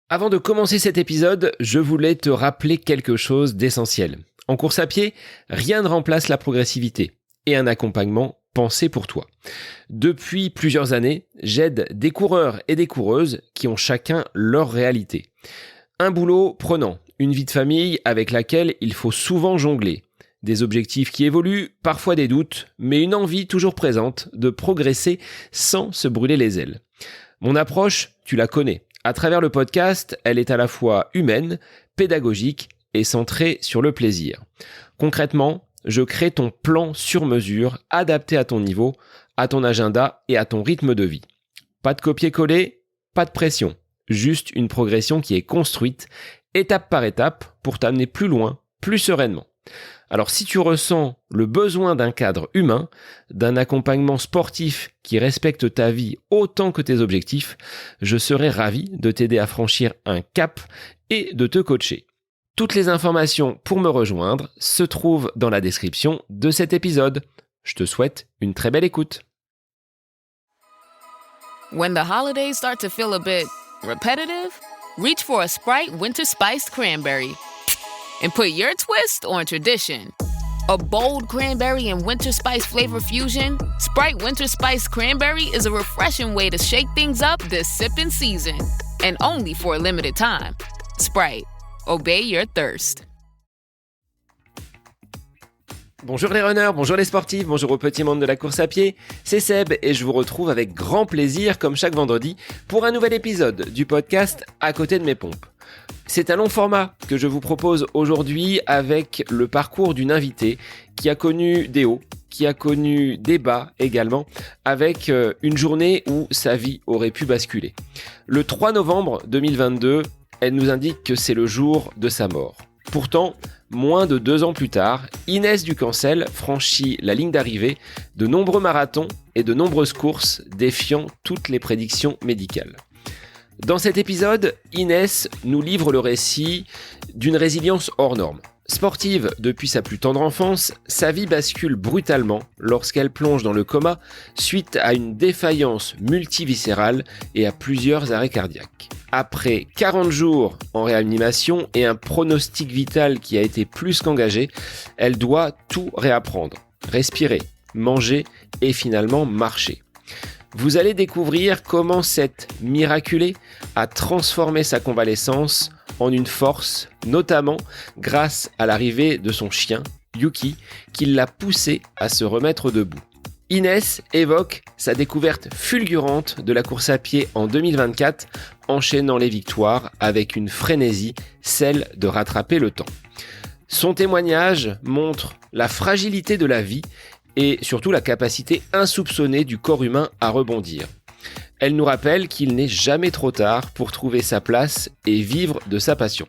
Avant de commencer cet épisode, je voulais te rappeler quelque chose d'essentiel. En course à pied, rien ne remplace la progressivité et un accompagnement pensé pour toi. Depuis plusieurs années, j'aide des coureurs et des coureuses qui ont chacun leur réalité. Un boulot prenant, une vie de famille avec laquelle il faut souvent jongler. Des objectifs qui évoluent, parfois des doutes, mais une envie toujours présente de progresser sans se brûler les ailes. Mon approche, tu la connais. À travers le podcast, elle est à la fois humaine, pédagogique et centrée sur le plaisir. Concrètement, je crée ton plan sur mesure, adapté à ton niveau, à ton agenda et à ton rythme de vie. Pas de copier-coller, pas de pression. Juste une progression qui est construite, étape par étape, pour t'amener plus loin, plus sereinement. Alors si tu ressens le besoin d'un cadre humain, d'un accompagnement sportif qui respecte ta vie autant que tes objectifs, je serai ravi de t'aider à franchir un cap et de te coacher. Toutes les informations pour me rejoindre se trouvent dans la description de cet épisode. Je te souhaite une très belle écoute. When the holidays start to feel a bit repetitive, reach for a Sprite Winter Spiced Cranberry and put your twist on tradition. A bold cranberry and winter spice flavor fusion, Sprite Winter Spiced Cranberry is a refreshing way to shake things up this sipping season. And only for a limited time. Sprite. Obey your thirst. Bonjour les runners, bonjour les sportifs, bonjour au petit monde de la course à pied, c'est Seb et je vous retrouve avec grand plaisir comme chaque vendredi pour un nouvel épisode du podcast À côté de mes pompes. C'est un long format que je vous propose aujourd'hui avec le parcours d'une invitée qui a connu des hauts, qui a connu des bas également, avec une journée où sa vie aurait pu basculer. Le 3 novembre 2022, elle nous indique que c'est le jour de sa mort. Pourtant, moins de 2 ans plus tard, Inès Ducancel franchit la ligne d'arrivée de nombreux marathons et de nombreuses courses défiant toutes les prédictions médicales. Dans cet épisode, Inès nous livre le récit d'une résilience hors norme. Sportive depuis sa plus tendre enfance, sa vie bascule brutalement lorsqu'elle plonge dans le coma suite à une défaillance multiviscérale et à plusieurs arrêts cardiaques. Après 40 jours en réanimation et un pronostic vital qui a été plus qu'engagé, elle doit tout réapprendre. Respirer, manger et finalement marcher. Vous allez découvrir comment cette miraculée a transformé sa convalescence en une force, notamment grâce à l'arrivée de son chien, Yuki, qui l'a poussée à se remettre debout. Inès évoque sa découverte fulgurante de la course à pied en 2024, enchaînant les victoires avec une frénésie, celle de rattraper le temps. Son témoignage montre la fragilité de la vie et surtout la capacité insoupçonnée du corps humain à rebondir. Elle nous rappelle qu'il n'est jamais trop tard pour trouver sa place et vivre de sa passion.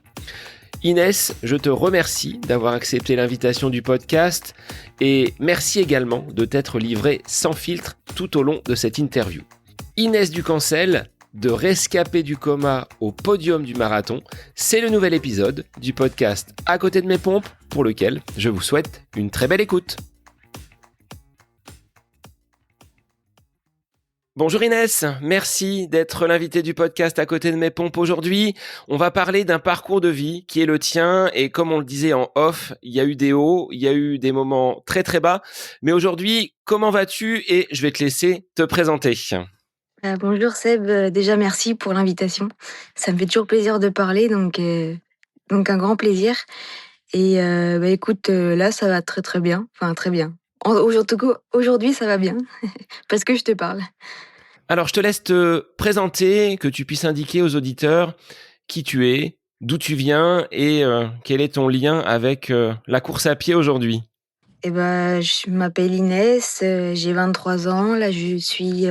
Inès, je te remercie d'avoir accepté l'invitation du podcast et merci également de t'être livrée sans filtre tout au long de cette interview. Inès Ducancel, de rescapée du coma au podium du marathon, c'est le nouvel épisode du podcast À côté de mes pompes pour lequel je vous souhaite une très belle écoute. Bonjour Inès, merci d'être l'invitée du podcast À côté de mes pompes aujourd'hui. On va parler d'un parcours de vie qui est le tien et comme on le disait en off, il y a eu des hauts, il y a eu des moments très très bas. Mais aujourd'hui, comment vas-tu? Et je vais te laisser te présenter. Bonjour Seb, déjà merci pour l'invitation. Ça me fait toujours plaisir de parler, donc un grand plaisir. Et écoute, là ça va très très bien, enfin très bien. Aujourd'hui ça va bien, parce que je te parle. Alors je te laisse te présenter, que tu puisses indiquer aux auditeurs qui tu es, d'où tu viens et quel est ton lien avec la course à pied aujourd'hui. Je m'appelle Inès, j'ai 23 ans, là je suis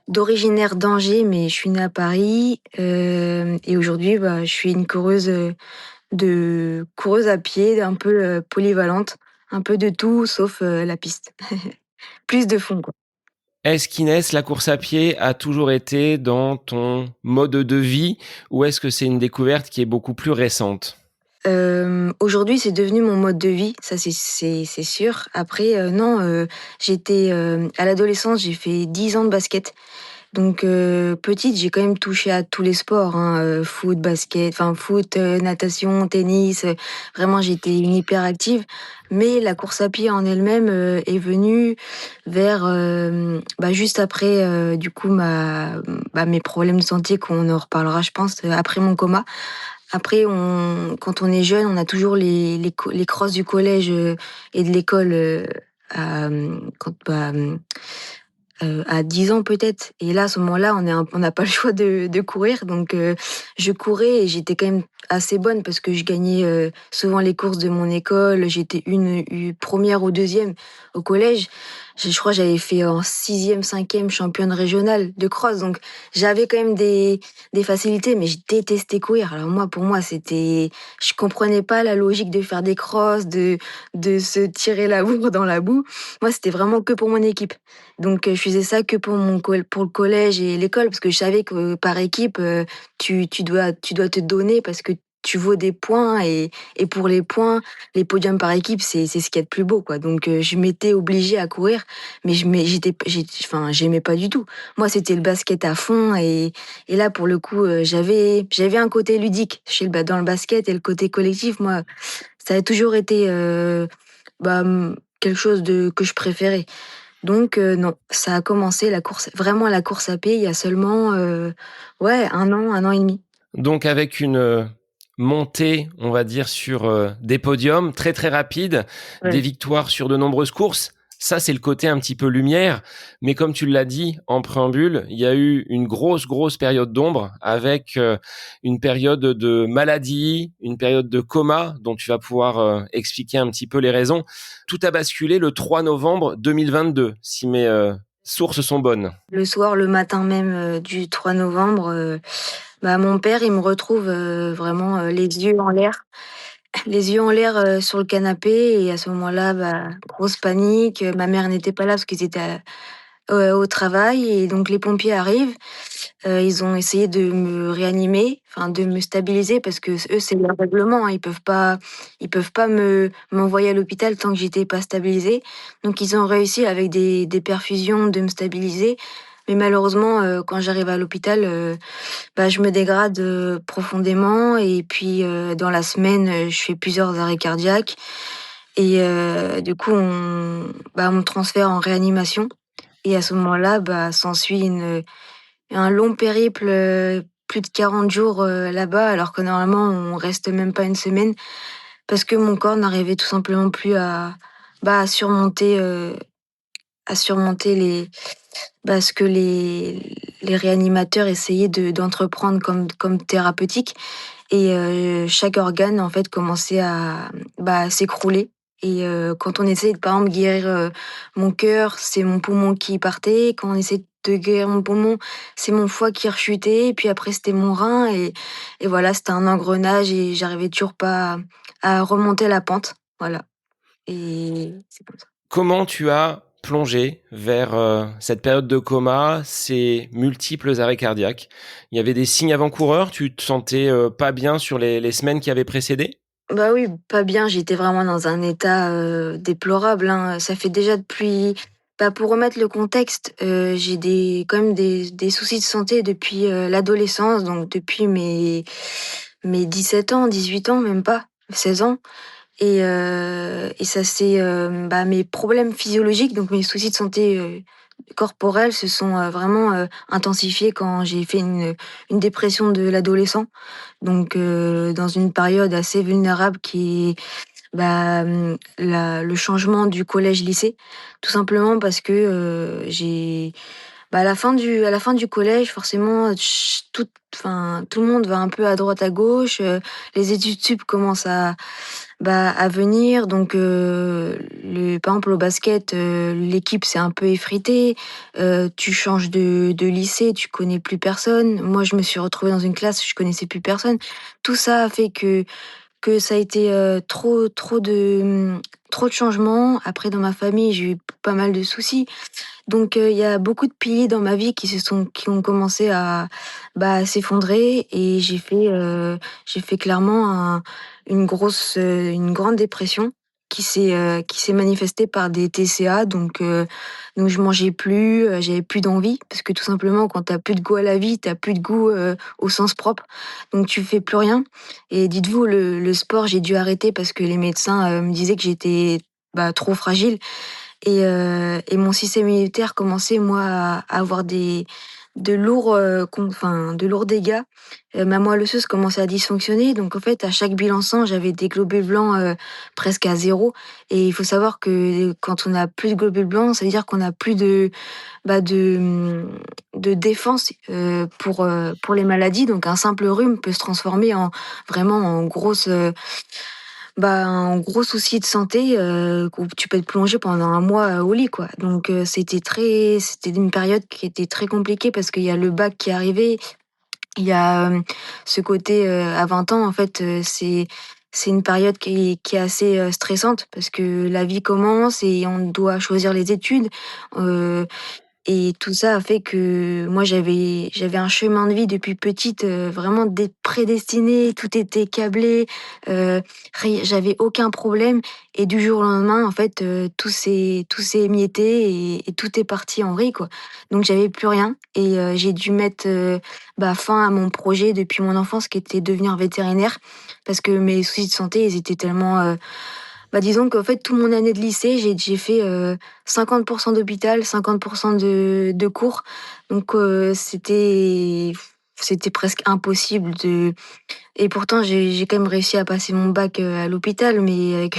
d'originaire d'Angers, mais je suis née à Paris. Et aujourd'hui, je suis une coureuse à pied, un peu polyvalente, un peu de tout sauf la piste. Plus de fond, quoi. Est-ce qu'Inès, la course à pied a toujours été dans ton mode de vie ou est-ce que c'est une découverte qui est beaucoup plus récente ? Aujourd'hui, c'est devenu mon mode de vie, ça c'est sûr. Après, non, j'étais à l'adolescence, j'ai fait 10 ans de basket. Donc petite, j'ai quand même touché à tous les sports, hein, foot, basket, enfin foot, natation, tennis, vraiment j'étais une hyperactive. Mais la course à pied en elle-même, est venue vers, juste après, du coup mes problèmes de santé qu'on en reparlera je pense, après mon coma. Après quand on est jeune, on a toujours les crosses du collège, et de l'école, quand à 10 ans peut-être et là, à ce moment-là, on n'a pas le choix de courir donc je courais et j'étais quand même assez bonne parce que je gagnais, souvent les courses de mon école. J'étais une 1re ou deuxième au collège. Je crois que j'avais fait en sixième, cinquième championne régionale de cross donc j'avais quand même des facilités mais je détestais courir. Alors moi, pour moi, je comprenais pas la logique de faire des crosses, de se tirer la bourre dans la boue. Moi, c'était vraiment que pour mon équipe. Donc je faisais ça que pour pour le collège et l'école parce que je savais que par équipe, tu dois te donner parce que tu vaux des points et pour les points, les podiums par équipe, c'est ce qu'il y a de plus beau, quoi. Donc je m'étais obligée à courir, mais j'aimais pas du tout. Moi, c'était le basket à fond et là, pour le coup, j'avais un côté ludique dans le basket et le côté collectif, moi, ça a toujours été, quelque chose que je préférais. Donc non, ça a commencé la course à pied il y a seulement, ouais 1 an et demi. Donc avec une montée, on va dire, sur des podiums très très rapides, des Ouais. victoires sur de nombreuses courses. Ça, c'est le côté un petit peu lumière. Mais comme tu l'as dit en préambule, il y a eu une grosse période d'ombre avec une période de maladie, une période de coma dont tu vas pouvoir expliquer un petit peu les raisons. Tout a basculé le 3 novembre 2022, si mes sources sont bonnes. Le soir, le matin même, du 3 novembre, mon père, il me retrouve, vraiment, les yeux en l'air sur le canapé et à ce moment-là, grosse panique. Ma mère n'était pas là parce qu'ils étaient au travail et donc les pompiers arrivent. Ils ont essayé de me réanimer, enfin de me stabiliser parce que eux, c'est leur règlement, hein. Ils peuvent pas m'envoyer à l'hôpital tant que j'étais pas stabilisée. Donc ils ont réussi avec des perfusions de me stabiliser. Mais malheureusement, quand j'arrive à l'hôpital, je me dégrade, profondément et puis, dans la semaine, je fais plusieurs arrêts cardiaques et du coup on me transfère en réanimation et à ce moment-là, s'ensuit un long périple, plus de 40 jours, là-bas, alors que normalement on reste même pas une semaine, parce que mon corps n'arrivait tout simplement plus à surmonter, ce que les réanimateurs essayaient d'entreprendre comme thérapeutique et chaque organe en fait commençait à s'écrouler et quand on essaie de par exemple guérir, mon cœur, c'est mon poumon qui partait. Quand on essaie de guérir mon poumon, c'est mon foie qui rechutait et puis après c'était mon rein et voilà, c'était un engrenage et j'arrivais toujours pas à remonter la pente. Voilà et c'est comme ça. Comment tu as plongé vers cette période de coma, ces multiples arrêts cardiaques? Il y avait des signes avant-coureurs? Tu te sentais pas bien sur les semaines qui avaient précédé? Bah oui, pas bien, j'étais vraiment dans un état, déplorable, hein. Ça fait déjà depuis pour remettre le contexte, j'ai quand même des soucis de santé depuis, l'adolescence, donc depuis mes 17 ans, 18 ans, même pas, 16 ans et ça c'est, mes problèmes physiologiques, donc mes soucis de santé, corporelle se sont, vraiment, intensifiés quand j'ai fait une dépression de l'adolescent. Donc dans une période assez vulnérable qui est, le changement du collège-lycée. Tout simplement parce que, à la fin du collège, forcément, tout le monde va un peu à droite, à gauche, les études sup commencent à venir donc par exemple au basket, l'équipe s'est un peu effritée, tu changes de lycée, tu connais plus personne. Moi, je me suis retrouvée dans une classe, je connaissais plus personne. Tout ça a fait que ça a été, trop de changements. Après dans ma famille, j'ai eu pas mal de soucis. Donc il y a beaucoup de piliers dans ma vie qui ont commencé à s'effondrer et j'ai fait clairement une grande dépression qui s'est manifesté par des TCA, donc je mangeais plus, j'avais plus d'envie parce que tout simplement quand tu plus de goût à la vie, tu plus de goût, au sens propre, donc tu fais plus rien et dites-vous le sport, j'ai dû arrêter parce que les médecins, me disaient que j'étais, trop fragile et mon système immunitaire commençait moi à avoir de lourds dégâts. Ma moelle osseuse commençait à dysfonctionner, donc en fait, à chaque bilan sang, j'avais des globules blancs, presque à zéro. Et il faut savoir que quand on a plus de globules blancs, ça veut dire qu'on a plus de défense, pour les maladies. Donc un simple rhume peut se transformer en vraiment en gros souci de santé, où tu peux te plonger pendant un mois, au lit, quoi. Donc c'était une période qui était très compliquée parce qu'il y a le bac qui est arrivé. Il y a, ce côté, à 20 ans, en fait, c'est une période qui est assez, stressante parce que la vie commence et on doit choisir les études, heu et tout ça a fait que moi j'avais un chemin de vie depuis petite, vraiment prédestiné, tout était câblé, j'avais aucun problème et du jour au lendemain en fait, tout s'est émietté et tout est parti en vrille, quoi. Donc j'avais plus rien et j'ai dû mettre, fin à mon projet depuis mon enfance qui était devenir vétérinaire parce que mes soucis de santé, ils étaient tellement, disons qu'en fait, toute mon année de lycée, j'ai fait, 50 d'hôpital, 50 de cours. Donc c'était presque impossible de et pourtant j'ai quand même réussi à passer mon bac, à l'hôpital, mais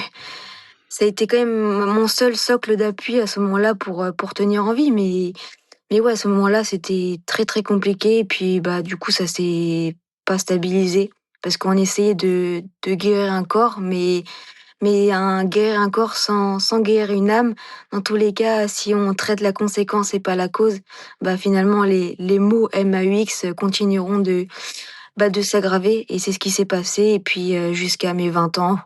ça a été quand même mon seul socle d'appui à ce moment-là pour tenir en vie. Mais ouais, à ce moment-là, c'était très, très compliqué et puis, du coup, ça s'est pas stabilisé parce qu'on essayait de guérir un corps, mais guérir un corps sans guérir une âme, dans tous les cas, si on traite la conséquence et pas la cause, finalement les maux MAUX continueront de s'aggraver et c'est ce qui s'est passé et puis, jusqu'à mes 20 ans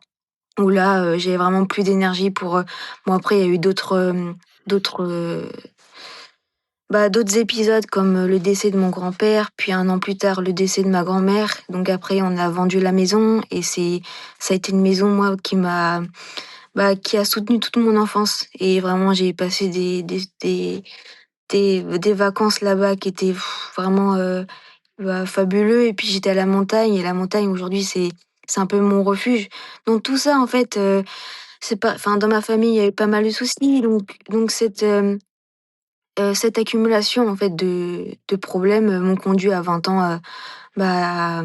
où là, j'avais vraiment plus d'énergie pour, bon après il y a eu d'autres, d'autres épisodes comme, le décès de mon grand-père, puis 1 an plus tard, le décès de ma grand-mère. Donc après on a vendu la maison et ça a été une maison moi qui a soutenu toute mon enfance et vraiment j'ai passé des vacances là-bas qui étaient vraiment, fabuleux et puis j'étais à la montagne et la montagne aujourd'hui c'est un peu mon refuge. Donc tout ça en fait, c'est pas enfin dans ma famille, il y avait pas mal de soucis donc cette accumulation en fait de problèmes, m'ont conduit à 20 ans, bah,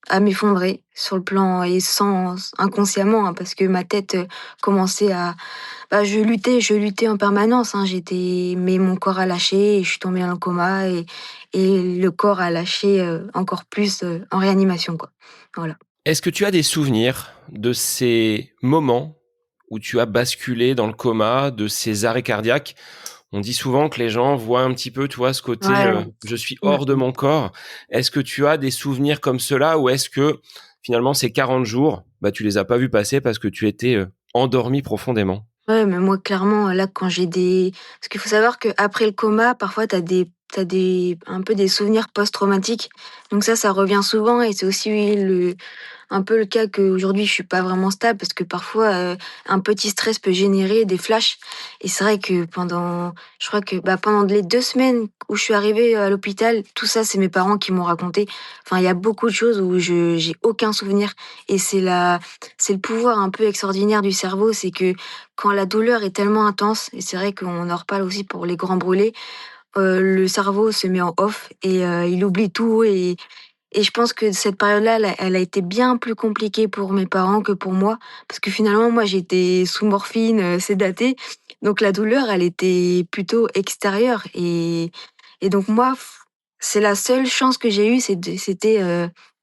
à m'effondrer sur le plan et sans inconsciemment, hein, parce que ma tête, commençait à je luttais en permanence, hein, mais mon corps a lâché et je suis tombée dans le coma et le corps a lâché, encore plus, en réanimation, quoi. Voilà. Est-ce que tu as des souvenirs de ces moments où tu as basculé dans le coma, de ces arrêts cardiaques? On dit souvent que les gens voient un petit peu, tu vois, ce côté, Ouais. je suis Mmh. hors de mon corps. Est-ce que tu as des souvenirs comme cela ou est-ce que finalement ces 40 jours, tu les as pas vus passer parce que tu étais, endormi profondément? Ouais, mais moi, clairement, là, quand j'ai des parce qu'il faut savoir qu'après le coma, parfois, t'as un peu des souvenirs post-traumatiques. Donc ça revient souvent et c'est aussi un peu le cas qu'aujourd'hui je suis pas vraiment stable parce que parfois, un petit stress peut générer des flashs et c'est vrai que je crois que, pendant les 2 semaines où je suis arrivée à l'hôpital, tout ça, c'est mes parents qui m'ont raconté. Enfin, il y a beaucoup de choses où j'ai aucun souvenir et c'est le pouvoir un peu extraordinaire du cerveau, c'est que quand la douleur est tellement intense et c'est vrai qu'on en reparle aussi pour les grands brûlés, le cerveau se met en off et il oublie tout et je pense que cette période-là, elle a été bien plus compliquée pour mes parents que pour moi, parce que finalement, moi, j'étais sous morphine, sédatée, donc la douleur, elle était plutôt extérieure et donc moi, c'est la seule chance que j'ai eue, c'était,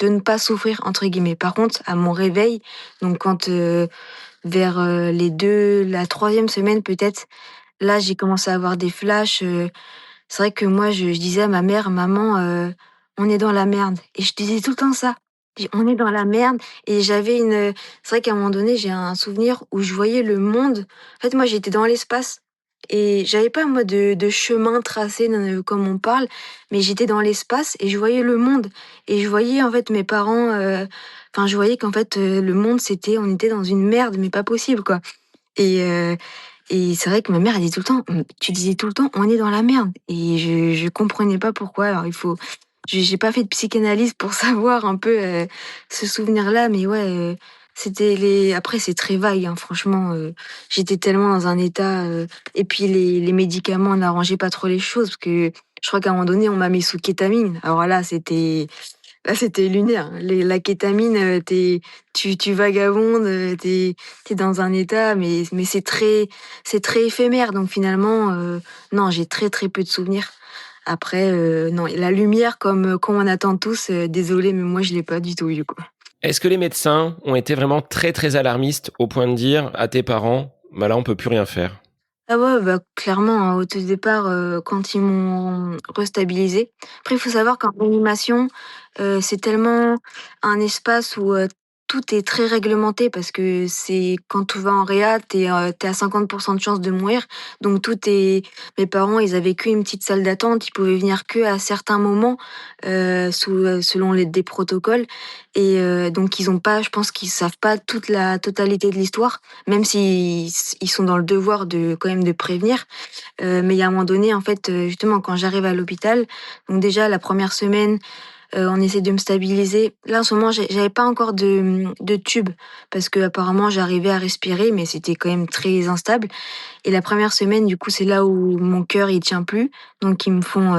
de ne pas «souffrir» entre guillemets. Par contre, à mon réveil, donc quand, vers, la 3e semaine peut-être, là, j'ai commencé à avoir des flashs, c'est vrai que moi, je disais à ma mère: «Maman, on est dans la merde» et je disais tout le temps ça. «On est dans la merde» et c'est vrai qu'à un moment donné, j'ai un souvenir où je voyais le monde. En fait, moi, j'étais dans l'espace et j'avais pas, moi, de chemin tracé comme on parle, mais j'étais dans l'espace et je voyais le monde et je voyais, en fait, mes parents, je voyais qu'en fait, le monde, on était dans une merde, mais pas possible, quoi Et et c'est vrai que ma mère, elle dit tout le temps: Tu disais tout le temps: "On est dans la merde" et je comprenais pas pourquoi. Alors j'ai pas fait de psychanalyse pour savoir un peu, ce souvenir-là, mais ouais, c'était les après c'est très vague, hein, franchement, j'étais tellement dans un état, et puis les médicaments n'arrangeaient pas trop les choses parce que je crois qu'à un moment donné, on m'a mis sous kétamine. Alors là, c'était lunaire. La kétamine, tu vagabondes, tu dans un état, mais c'est très éphémère. Donc finalement, non, j'ai très, très peu de souvenirs. Après, non, la lumière comme on attend tous, désolée, mais moi je l'ai pas du tout eu, quoi. Est-ce que les médecins ont été vraiment très très alarmistes au point de dire à tes parents, bah là on peut plus rien faire? Ah ouais, bah, clairement, hein, au tout départ, quand ils m'ont restabilisée. Après, il faut savoir qu'en réanimation, c'est tellement un espace où, tout est très réglementé parce que c'est quand tu vas en réa, tu à 50 de chances de mourir. Donc tout est mes parents, ils avaient qu'une petite salle d'attente, ils pouvaient venir qu'à certains moments, selon les des protocoles et donc ils ont pas je pense qu'ils savent pas toute la totalité de l'histoire, même ils sont dans le devoir de quand même de prévenir. Mais il y a un moment donné, en fait, justement, quand j'arrive à l'hôpital, donc déjà la première semaine, on essaie de me stabiliser. Là, en ce moment, j'avais pas encore de tube parce que apparemment j'arrivais à respirer, mais c'était quand même très instable. Et la première semaine, du coup, c'est là où mon cœur, il tient plus. Donc ils me font,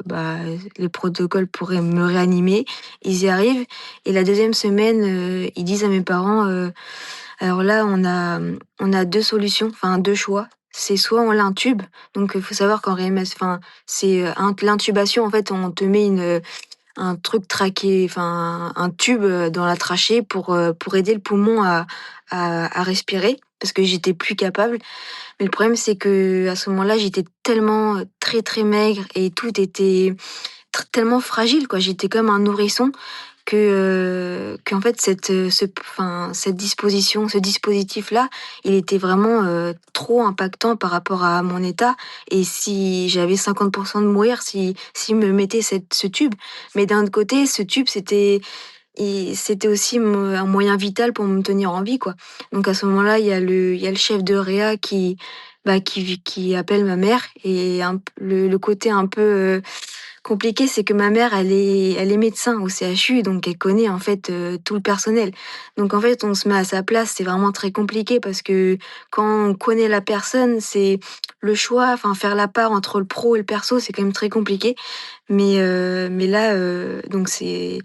bah, les protocoles pour me réanimer. Ils y arrivent et la deuxième semaine, ils disent à mes parents, alors là, on a 2 solutions, enfin 2 choix. C'est soit on l'intube, donc il faut savoir qu'en enfin, c'est, l'intubation, en fait, on te met un truc traqué, enfin un tube, dans la trachée pour aider le poumon à respirer, parce que j'étais plus capable. Mais le problème, c'est que à ce moment-là, j'étais tellement, très, très maigre et tout était tellement fragile, quoi. J'étais comme un nourrisson qu'en fait cette disposition, ce dispositif-là, il était vraiment, trop impactant par rapport à mon état et si j'avais 50 de mourir s'ils me mettaient ce tube. Mais d'un autre côté, ce tube, c'était aussi un moyen vital pour me tenir en vie, quoi. Donc à ce moment-là, il y a le chef de réa qui appelle ma mère et le côté un peu, compliqué, c'est que ma mère, elle est médecin au CHU, donc elle connaît en fait, tout le personnel. Donc en fait, on se met à sa place, c'est vraiment très compliqué parce que quand on connaît la personne, c'est le choix, enfin faire la part entre le pro et le perso, c'est quand même très compliqué. Mais là, donc c'est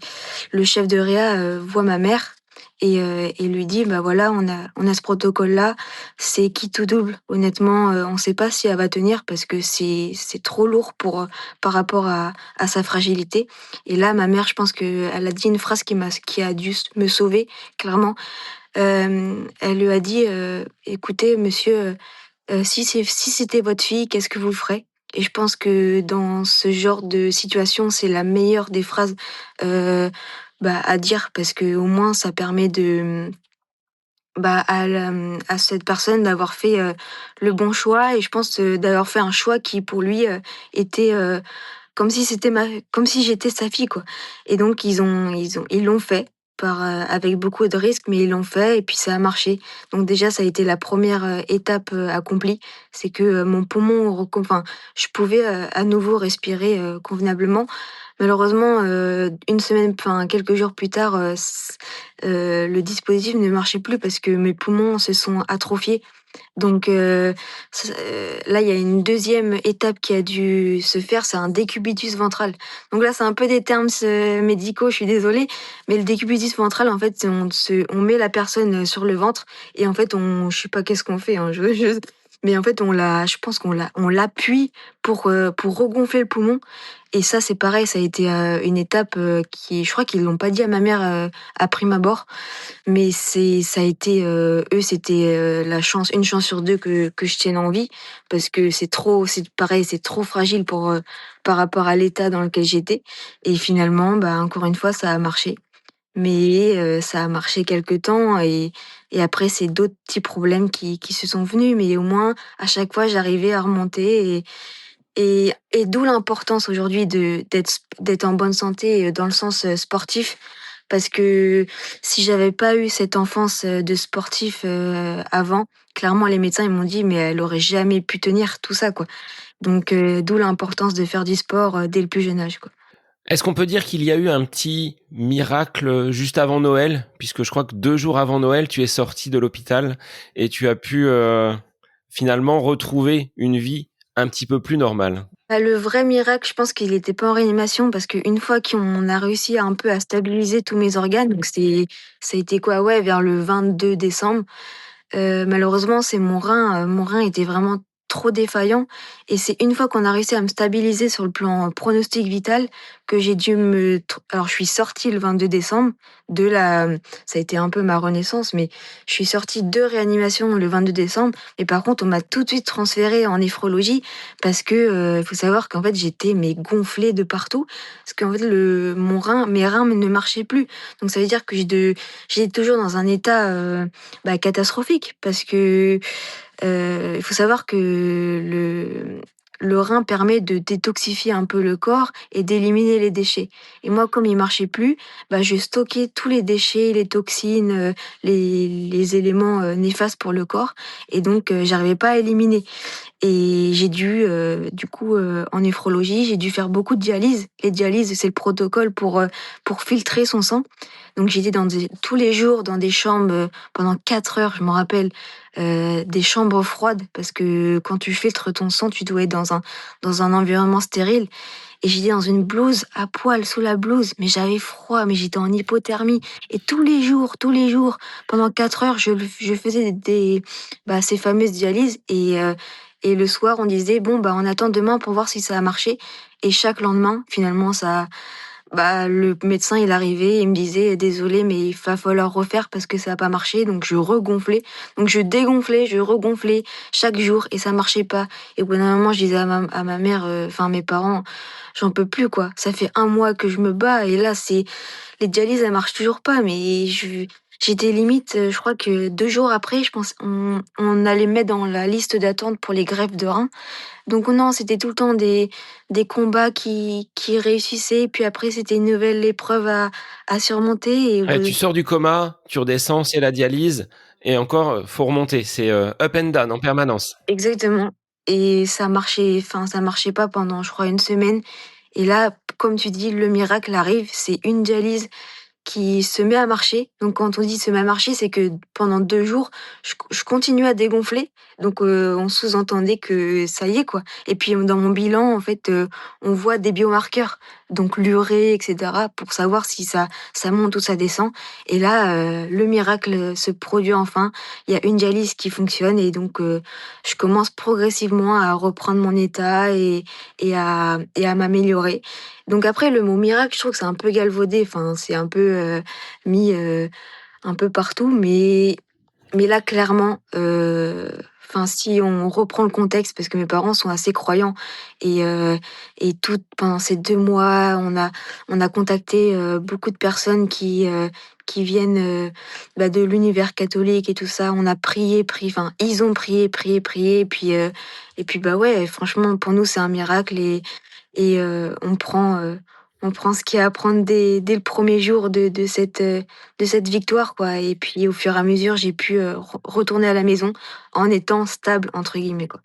le chef de réa, voit ma mère et lui dit: «Bah, voilà, on a ce protocole-là, c'est quitte ou double. Honnêtement, on sait pas si elle va tenir parce que c'est trop lourd par rapport à sa fragilité». Et là, ma mère, je pense qu'elle a dit une phrase qui a dû me sauver, clairement. Elle lui a dit, «Écoutez monsieur, si c'était votre fille, qu'est-ce que vous ferez?» Et je pense que dans ce genre de situation, c'est la meilleure des phrases, heu, à dire parce que au moins ça permet à cette personne d'avoir fait, le bon choix et je pense, d'avoir fait un choix qui pour lui, était, comme si j'étais sa fille, quoi. Et donc ils l'ont fait avec beaucoup de risques, mais ils l'ont fait et puis ça a marché. Donc déjà, ça a été la première étape, accomplie. C'est que, mon poumon je pouvais, à nouveau respirer, convenablement. Malheureusement, une semaine enfin quelques jours plus tard, le dispositif ne marchait plus parce que mes poumons se sont atrophiés. Donc là, il y a une deuxième étape qui a dû se faire, c'est un décubitus ventral. Donc là, c'est un peu des termes médicaux, je suis désolée, mais le décubitus ventral, en fait, c'est on met la personne sur le ventre et en fait, je sais pas qu'est-ce qu'on fait, hein, mais en fait, je pense on l'appuie pour regonfler le poumon et ça, c'est pareil, ça a été, une étape, je crois qu'ils l'ont pas dit à ma mère, à prime abord, mais ça a été, eux, c'était, la chance une chance sur 2 que je tienne en vie parce que c'est pareil, c'est trop fragile par rapport à l'état dans lequel j'étais et finalement, bah, encore une fois, ça a marché. Mais ça a marché quelque temps et après c'est d'autres petits problèmes qui se sont venus, mais au moins à chaque fois j'arrivais à remonter et d'où l'importance aujourd'hui d'être en bonne santé, dans le sens, sportif. parce que si j'avais pas eu cette enfance, de sportif, avant, clairement les médecins ils m'ont dit: «Mais elle aurait jamais pu tenir tout ça, quoi». Donc d'où l'importance de faire du sport, dès le plus jeune âge, quoi. Est-ce qu'on peut dire qu'il y a eu un petit miracle juste avant Noël? Puisque je crois que 2 jours avant Noël, tu es sorti de l'hôpital et tu as pu, finalement retrouver une vie un petit peu plus normale. Bah, le vrai miracle, je pense qu'il était pas en réanimation parce qu'une fois qu'on a réussi un peu à stabiliser tous mes organes, donc ça a été quoi? Ouais, vers le 22 décembre. Malheureusement, c'est mon rein était vraiment trop défaillant et c'est une fois qu'on a réussi à me stabiliser sur le plan pronostic vital que j'ai dû alors je suis sortie le 22 décembre de la ça a été un peu ma renaissance, mais je suis sortie de réanimation le 22 décembre et par contre, on m'a tout de suite transférée en néphrologie parce que, il faut savoir qu'en fait, j'étais mais gonflée de partout parce qu'en fait mes reins ne marchaient plus. Donc ça veut dire que j'étais toujours dans un état, catastrophique parce que, il faut savoir que le rein permet de détoxifier un peu le corps et d'éliminer les déchets et moi, comme il marchait plus, je stockais tous les déchets, les toxines, les éléments, néfastes pour le corps et donc j'arrivais pas à éliminer et j'ai dû, du coup, en néphrologie, j'ai dû faire beaucoup de dialyse. Les dialyses, c'est le protocole pour filtrer son sang. Donc j'étais tous les jours dans des chambres, pendant 4 heures, je m'en rappelle, des chambres froides parce que quand tu filtres ton sang, tu dois être dans un environnement stérile et j'étais dans une blouse à poil sous la blouse, mais j'avais froid, mais j'étais en hypothermie et tous les jours, pendant 4 heures, je faisais ces fameuses dialyses et le soir, on disait: «Bon, on attend demain pour voir si ça a marché» et chaque lendemain, finalement, le médecin, il arrivait et il me disait: «Désolé, mais il va falloir refaire parce que ça a pas marché». Donc je regonflais. Donc je dégonflais, je regonflais chaque jour et ça marchait pas. Et au bout d'un moment, je disais à ma mère, enfin mes parents: «J'en peux plus, quoi. Ça fait 1 mois que je me bats et là, les dialyses, elles marchent toujours pas». Mais j'étais limite, je crois que 2 jours après, je pense, on allait me mettre dans la liste d'attente pour les greffes de reins. Donc non, c'était tout le temps des combats qui réussissaient, puis après c'était une nouvelle épreuve à surmonter et Ouais, tu sors du coma, tu redescends, c'est la dialyse et encore, faut remonter. C'est, up and down en permanence. exactement et ça marchait pas pendant je crois une semaine et là, comme tu dis, le miracle arrive, c'est une dialyse qui se met à marcher. Donc quand on dit se met à marcher, c'est que pendant 2 jours, je continue à dégonfler. Donc on sous-entendait que ça y est, quoi. Et puis dans mon bilan, en fait, on voit des biomarqueurs, donc l'urée et cetera, pour savoir si ça monte ou ça descend. Et là, le miracle se produit enfin. Il y a une dialyse qui fonctionne et donc je commence progressivement à reprendre mon état et à m'améliorer. Donc après, le mot miracle, je trouve que c'est un peu galvaudé, enfin, c'est un peu mis un peu partout, mais là, clairement, enfin, si on reprend le contexte, parce que mes parents sont assez croyants, et pendant ces 2 mois, on a contacté beaucoup de personnes qui viennent de l'univers catholique et tout ça. On a prié, enfin, ils ont prié, et puis ouais, franchement, pour nous, c'est un miracle et on prend ce qu'il y a à prendre dès le premier jour de cette victoire, quoi. Et puis, au fur et à mesure, j'ai pu retourner à la maison en étant «stable» entre guillemets, quoi.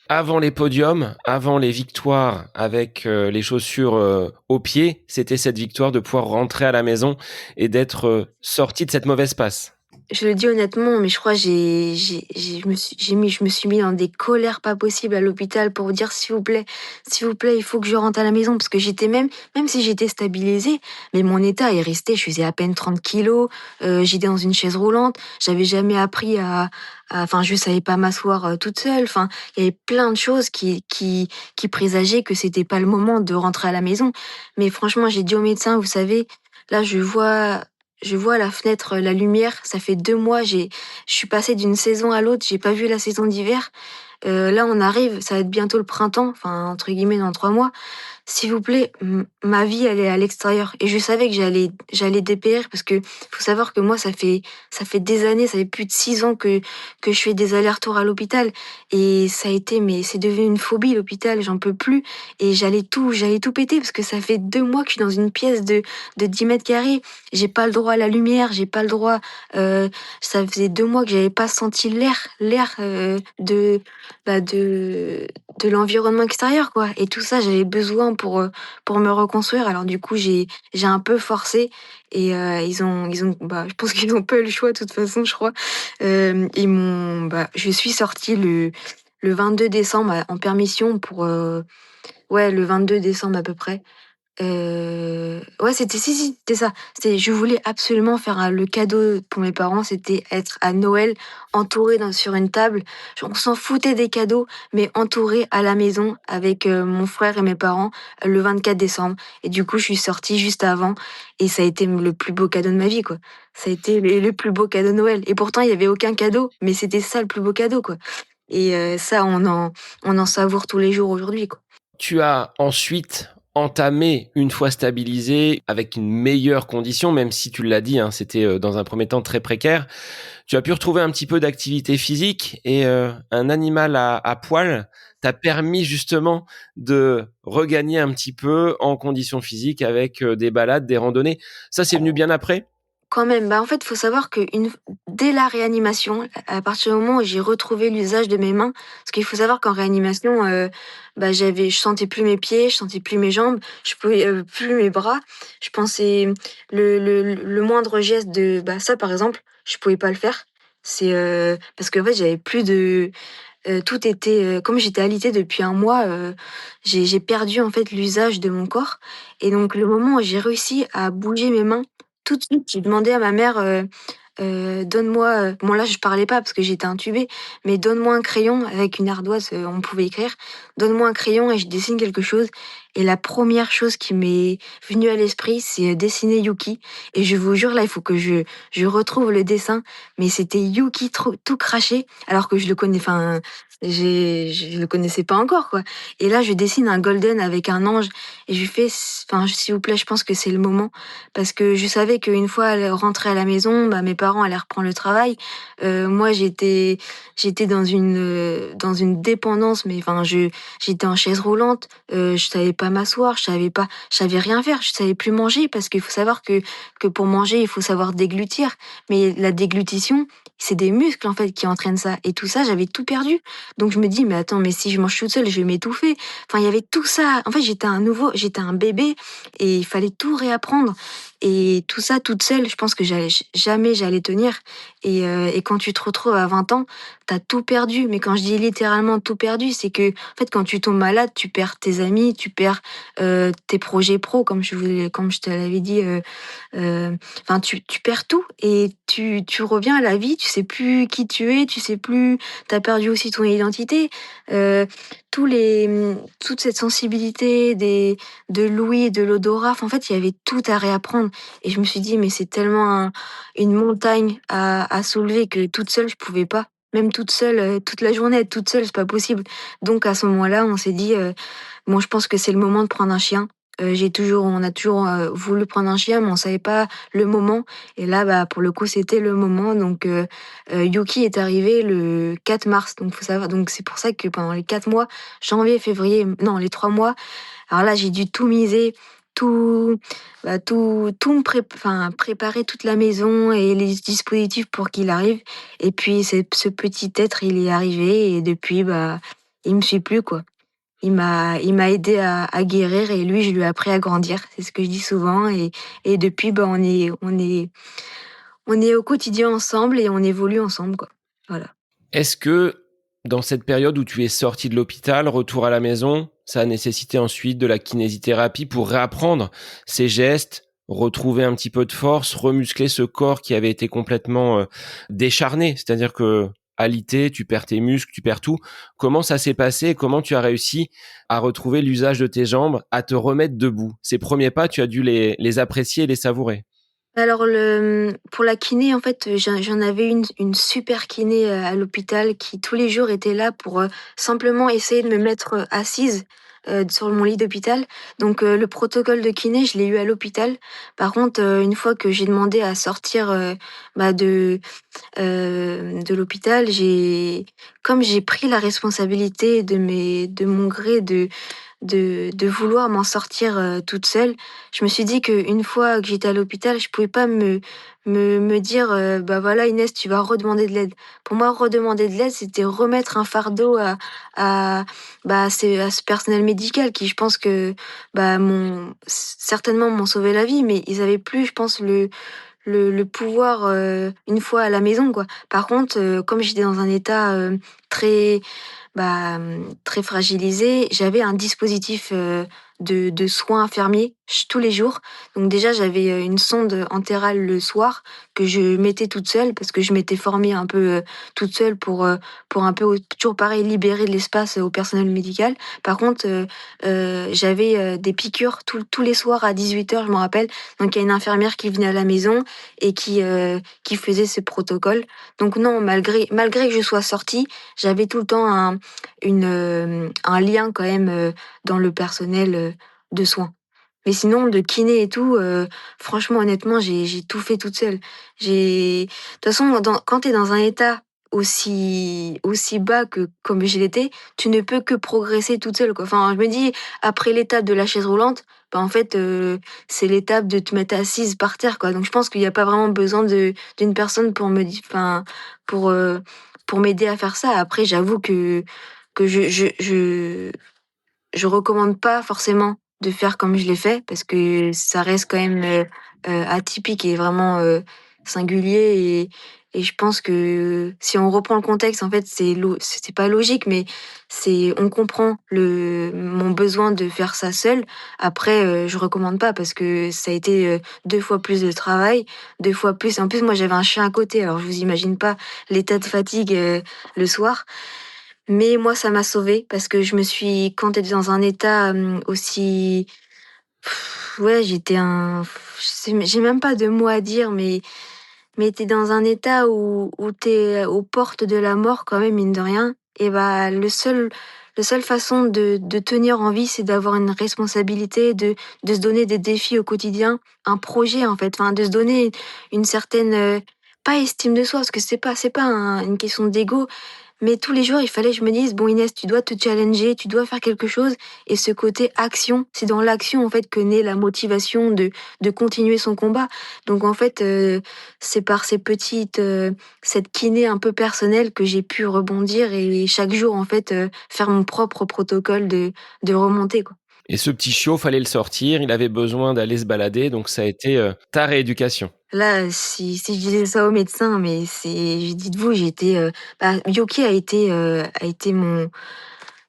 Avant les podiums, avant les victoires avec, les chaussures, aux pieds, c'était cette victoire de pouvoir rentrer à la maison et d'être, sorti de cette mauvaise passe. Je le dis honnêtement, mais je crois je me suis mis dans des colères pas possibles à l'hôpital pour dire: s'il vous plaît, il faut que je rentre à la maison». Parce que j'étais même si j'étais stabilisée, mais mon état est resté, je faisais à peine 30 kilos, j'étais dans une chaise roulante, j'avais jamais appris enfin, je savais pas m'asseoir, toute seule. Enfin, il y avait plein de choses qui présageaient que c'était pas le moment de rentrer à la maison. Mais franchement, j'ai dit au médecin: «Vous savez, là, je vois à la fenêtre la lumière. Ça fait 2 mois, je suis passée d'une saison à l'autre, j'ai pas vu la saison d'hiver. Là, on arrive, ça va être bientôt le printemps, enfin, entre guillemets, dans 3 mois. S'il vous plaît, ma vie, elle est à l'extérieur et je savais que j'allais dépérir parce que faut savoir que moi, ça fait des années, ça fait plus de 6 ans que je fais des allers-retours à l'hôpital et ça a été mais c'est devenu une phobie l'hôpital, j'en peux plus et j'allais tout péter parce que ça fait 2 mois que je suis dans une pièce de 10 mètres carrés. J'ai pas le droit à la lumière, j'ai pas le droit, ça faisait 2 mois que j'avais pas senti l'air, de l'environnement extérieur, quoi. Et tout ça, j'avais besoin pour me reconstruire. Alors du coup, j'ai un peu forcé et je pense qu'ils ont pas eu le choix de toute façon, je crois. Je suis sortie le 22 décembre en permission ouais, le 22 décembre à peu près. Ouais, c'était ça. Je voulais absolument faire le cadeau pour mes parents, c'était être à Noël, entourée sur une table. On s'en foutait des cadeaux, mais entourée à la maison avec mon frère et mes parents le 24 décembre. Et du coup, je suis sortie juste avant et ça a été le plus beau cadeau de ma vie, quoi. Ça a été le plus beau cadeau de Noël. Et pourtant, il y avait aucun cadeau, mais c'était ça le plus beau cadeau, quoi. Et ça, on en savoure tous les jours aujourd'hui, quoi. Tu as ensuite entamé, une fois stabilisé, avec une meilleure condition, même si tu l'as dit, hein, c'était dans un premier temps très précaire. Tu as pu retrouver un petit peu d'activité physique et un animal à poil t'a permis justement de regagner un petit peu en condition physique avec des balades, des randonnées. Ça, c'est venu bien après? Quand même, en fait, faut savoir que dès la réanimation, à partir du moment où j'ai retrouvé l'usage de mes mains, parce qu'il faut savoir qu'en réanimation, je sentais plus mes pieds, je sentais plus mes jambes, je pouvais plus mes bras. Je pensais le moindre geste ça par exemple, je pouvais pas le faire. C'est parce qu'en fait, j'avais plus de tout était comme j'étais alitée depuis un mois, j'ai perdu en fait l'usage de mon corps et donc le moment où j'ai réussi à bouger mes mains, tout de suite, j'ai demandé à ma mère, «Donne-moi», bon là je parlais pas parce que j'étais intubée, mais «Donne-moi un crayon», avec une ardoise, on pouvait écrire. «Donne-moi un crayon et je dessine quelque chose» et la première chose qui m'est venue à l'esprit, c'est dessiner Yuki et je vous jure là, il faut que je retrouve le dessin, mais c'était Yuki tout craché alors que je le connais enfin, je le connaissais pas encore, quoi et là, je dessine un golden avec un ange et je lui fais: «Enfin, s'il vous plaît, je pense que c'est le moment» parce que je savais qu'une fois elle rentrait à la maison, mes parents allaient reprendre le travail. Moi, j'étais dans une dépendance, mais enfin, j'étais en chaise roulante, je savais pas m'asseoir, je savais rien faire, je savais plus manger parce qu'il faut savoir que pour manger, il faut savoir déglutir, mais la déglutition, c'est des muscles en fait qui entraînent ça et tout ça, j'avais tout perdu. Donc je me dis: «Mais attends, mais si je mange toute seule, je vais m'étouffer». Enfin, il y avait tout ça. En fait, j'étais un bébé et il fallait tout réapprendre et tout ça toute seule, je pense que jamais j'allais tenir et quand tu te retrouves à 20 ans, t'as tout perdu. Mais quand je dis littéralement tout perdu, c'est que, en fait, quand tu tombes malade, tu perds tes amis, tu perds, tes projets pro comme je te l'avais dit, enfin, tu perds tout et tu reviens à la vie, tu sais plus qui tu es, tu sais plus, t'as perdu aussi ton identité. Heu, toute cette sensibilité de l'ouïe, de l'odorat, enfin, en fait, il y avait tout à réapprendre et je me suis dit: «Mais c'est tellement une montagne à soulever que toute seule, je pouvais pas». Même toute seule, toute la journée, être toute seule, c'est pas possible. Donc à ce moment-là, on s'est dit, «Bon, je pense que c'est le moment de prendre un chien». On a toujours, voulu prendre un chien, mais on savait pas le moment et là, pour le coup, c'était le moment donc Yuki est arrivé le 4 mars donc faut savoir donc c'est pour ça que pendant les 4 mois, janvier, février, non, les 3 mois, alors là, j'ai dû tout miser, tout tout préparer toute la maison et les dispositifs pour qu'il arrive et puis ce petit être, il est arrivé et depuis, il me suit plus, quoi. Il m'a aidé à guérir et lui, je lui ai appris à grandir. C'est ce que je dis souvent et depuis, on est au quotidien ensemble et on évolue ensemble, quoi. Voilà. Est-ce que dans cette période où tu es sorti de l'hôpital, retour à la maison, ça a nécessité ensuite de la kinésithérapie pour réapprendre ces gestes, retrouver un petit peu de force, remuscler ce corps qui avait été complètement décharné, c'est-à-dire que alité, tu perds tes muscles, tu perds tout. Comment ça s'est passé et comment tu as réussi à retrouver l'usage de tes jambes, à te remettre debout? Ces premiers pas, tu as dû les apprécier et les savourer. Alors pour la kiné, en fait, j'en avais une super kiné, à l'hôpital qui tous les jours était là pour, simplement essayer de me mettre, assise. sur mon lit d'hôpital. Donc le protocole de kiné, je l'ai eu à l'hôpital. Par contre, une fois que j'ai demandé à sortir, bah, de l'hôpital, comme j'ai pris la responsabilité de mon gré de vouloir m'en sortir, toute seule. Je me suis dit qu'une fois que j'étais à l'hôpital, je pouvais pas me dire, «Bah, voilà Inès, tu vas redemander de l'aide». Pour moi, redemander de l'aide, c'était remettre un fardeau à à ce personnel médical qui, je pense que, bah, certainement m'ont sauvé la vie, mais ils avaient plus, je pense, le pouvoir, une fois à la maison, quoi. Par contre, comme j'étais dans un état, très très fragilisée, j'avais un dispositif, de soins infirmiers tous les jours. Donc déjà, j'avais, une sonde entérale le soir que je mettais toute seule parce que je m'étais formée un peu, toute seule pour un peu toujours pareil libérer de l'espace au personnel médical. Par contre, j'avais, des piqûres tous les soirs à 18h, je m'en rappelle. Donc il y a une infirmière qui venait à la maison et qui faisait ce protocole. Donc non, malgré que je sois sortie, j'avais tout le temps un lien quand même, dans le personnel, de soins. Mais sinon de kiné et tout, franchement honnêtement j'ai tout fait toute seule. De toute façon quand tu es dans un état aussi bas que comme je l'étais, tu ne peux que progresser toute seule, quoi. Enfin, je me dis après l'étape de la chaise roulante, bah, en fait, c'est l'étape de te mettre assise par terre, quoi. Donc je pense qu'il y a pas vraiment besoin d'une personne pour, heu, pour m'aider à faire ça. Après j'avoue que je recommande pas forcément de faire comme je l'ai fait parce que ça reste quand même, atypique et vraiment, singulier et je pense que si on reprend le contexte, en fait, c'est pas logique, mais on comprend mon besoin de faire ça seule. Après, je recommande pas parce que ça a été, 2 fois plus de travail, 2 fois plus en plus, moi, j'avais un chien à côté, alors je vous imagine pas l'état de fatigue, le soir. Mais moi, ça m'a sauvée parce que quand tu es dans un état, aussi ouais, j'ai même pas de mots à dire, mais tu es dans un état où tu es aux portes de la mort quand même, mine de rien et bah, le seule façon de tenir en vie, c'est d'avoir une responsabilité, de se donner des défis au quotidien, un projet, en fait, enfin, de se donner une certaine, pas estime de soi, parce que c'est pas une question d'ego, mais tous les jours, il fallait que je me dise: «Bon Inès, tu dois te challenger, tu dois faire quelque chose» et ce côté action, c'est dans l'action, en fait, que naît la motivation de continuer son combat. Donc en fait, c'est par cette kiné un peu personnelle que j'ai pu rebondir et chaque jour, en fait, faire mon propre protocole de remontée, quoi. Et ce petit chiot, fallait le sortir, il avait besoin d'aller se balader, donc ça a été, ta rééducation. Là, si je disais ça au médecin, mais dites-vous, Yoki a été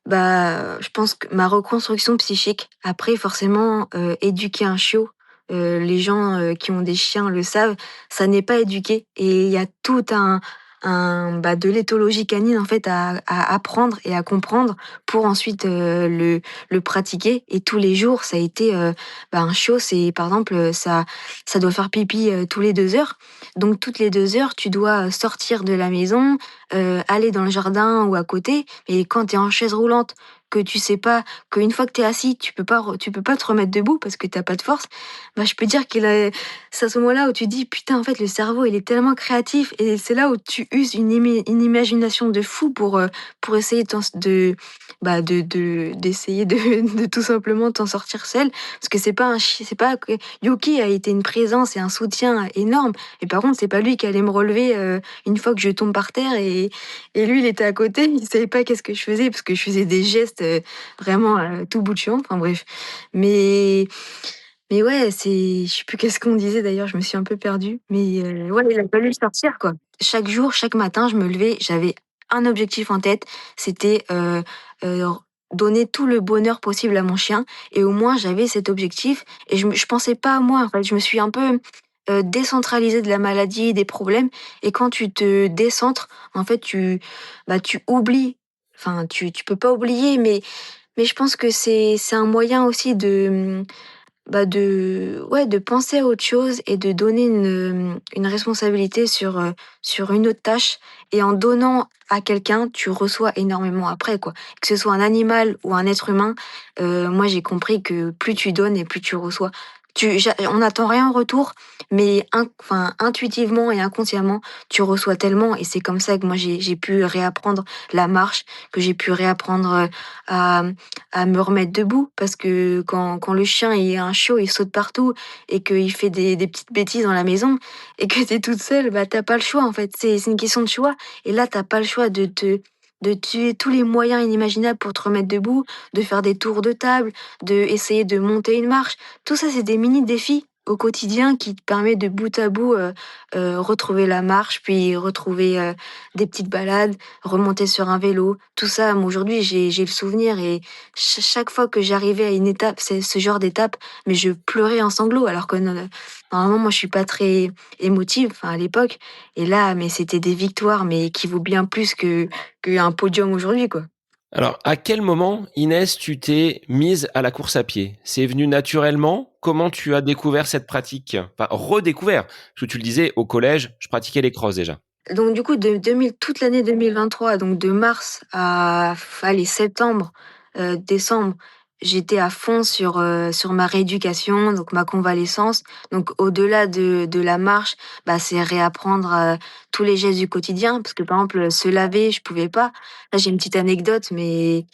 je pense que ma reconstruction psychique. Après, forcément, éduquer un chiot, les gens, qui ont des chiens le savent, ça n'est pas éduquer et il y a tout de l'éthologie canine, en fait, à apprendre et à comprendre pour ensuite, le pratiquer et tous les jours, ça a été, un chiot, c'est par exemple, ça doit faire pipi, tous les 2 heures. Donc toutes les 2 heures, tu dois sortir de la maison, aller dans le jardin ou à côté et quand tu es en chaise roulante, que tu sais pas qu'une fois que tu es assis, tu peux pas te remettre debout parce que tu as pas de force, bah, je peux dire c'est à ce moment-là où tu dis: «Putain, en fait, le cerveau, il est tellement créatif» et c'est là où tu uses une imagination de fou pour essayer d'essayer de de tout simplement t'en sortir seul. Parce que c'est pas que Yuki a été une présence et un soutien énorme, et par contre, c'est pas lui qui allait me relever, une fois que je tombe par terre et lui, il était à côté, il savait pas qu'est-ce que je faisais parce que je faisais des gestes, vraiment, tout bout de champ, enfin bref. Mais mais ouais, je sais plus qu'est-ce qu'on disait d'ailleurs, je me suis un peu perdue, mais ouais, il a fallu sortir, quoi. Chaque jour, chaque matin, je me levais, j'avais un objectif en tête, c'était, r donner tout le bonheur possible à mon chien et au moins j'avais cet objectif et je pensais pas à moi, en fait. Je me suis un peu, décentralisée de la maladie, des problèmes et quand tu te décentres, en fait, tu oublies. Enfin, tu peux pas oublier, mais je pense que c'est un moyen aussi de penser à autre chose et de donner une responsabilité sur une autre tâche. Et en donnant à quelqu'un, tu reçois énormément après, quoi. Que ce soit un animal ou un être humain, moi j'ai compris que plus tu donnes et plus tu reçois. On n'attend rien en retour, mais intuitivement et inconsciemment, tu reçois tellement. Et c'est comme ça que moi j'ai pu réapprendre la marche, que j'ai pu réapprendre à, à me remettre debout. Parce que quand le chien il est un chiot, il saute partout et qu'il fait des petites bêtises dans la maison et que t'es toute seule, bah t'as pas le choix en fait. C'est une question de choix. Et là, t'as pas le choix de tuer tous les moyens inimaginables pour te remettre debout, de faire des tours de table, de essayer de monter une marche. Tout ça, c'est des mini défis au quotidien qui te permet de bout à bout retrouver la marche, puis retrouver des petites balades, remonter sur un vélo. Tout ça, moi aujourd'hui, j'ai le souvenir et chaque fois que j'arrivais à une étape, c'est ce genre d'étape, mais je pleurais en sanglots alors que normalement, moi, je suis pas très émotive, enfin à l'époque. Et là, mais c'était des victoires, mais qui vaut bien plus qu'un podium aujourd'hui, quoi. Alors, à quel moment, Inès, tu t'es mise à la course à pied? C'est venu naturellement? Comment tu as découvert cette pratique? Enfin, redécouvert. Parce que tu le disais, au collège, je pratiquais les crosses déjà. Donc du coup, toute l'année 2023, donc de mars à allez, septembre, décembre, j'étais à fond sur ma rééducation, donc ma convalescence. Donc au-delà de la marche, bah, c'est réapprendre tous les gestes du quotidien. Parce que par exemple, se laver, je pouvais pas. Là, j'ai une petite anecdote, mais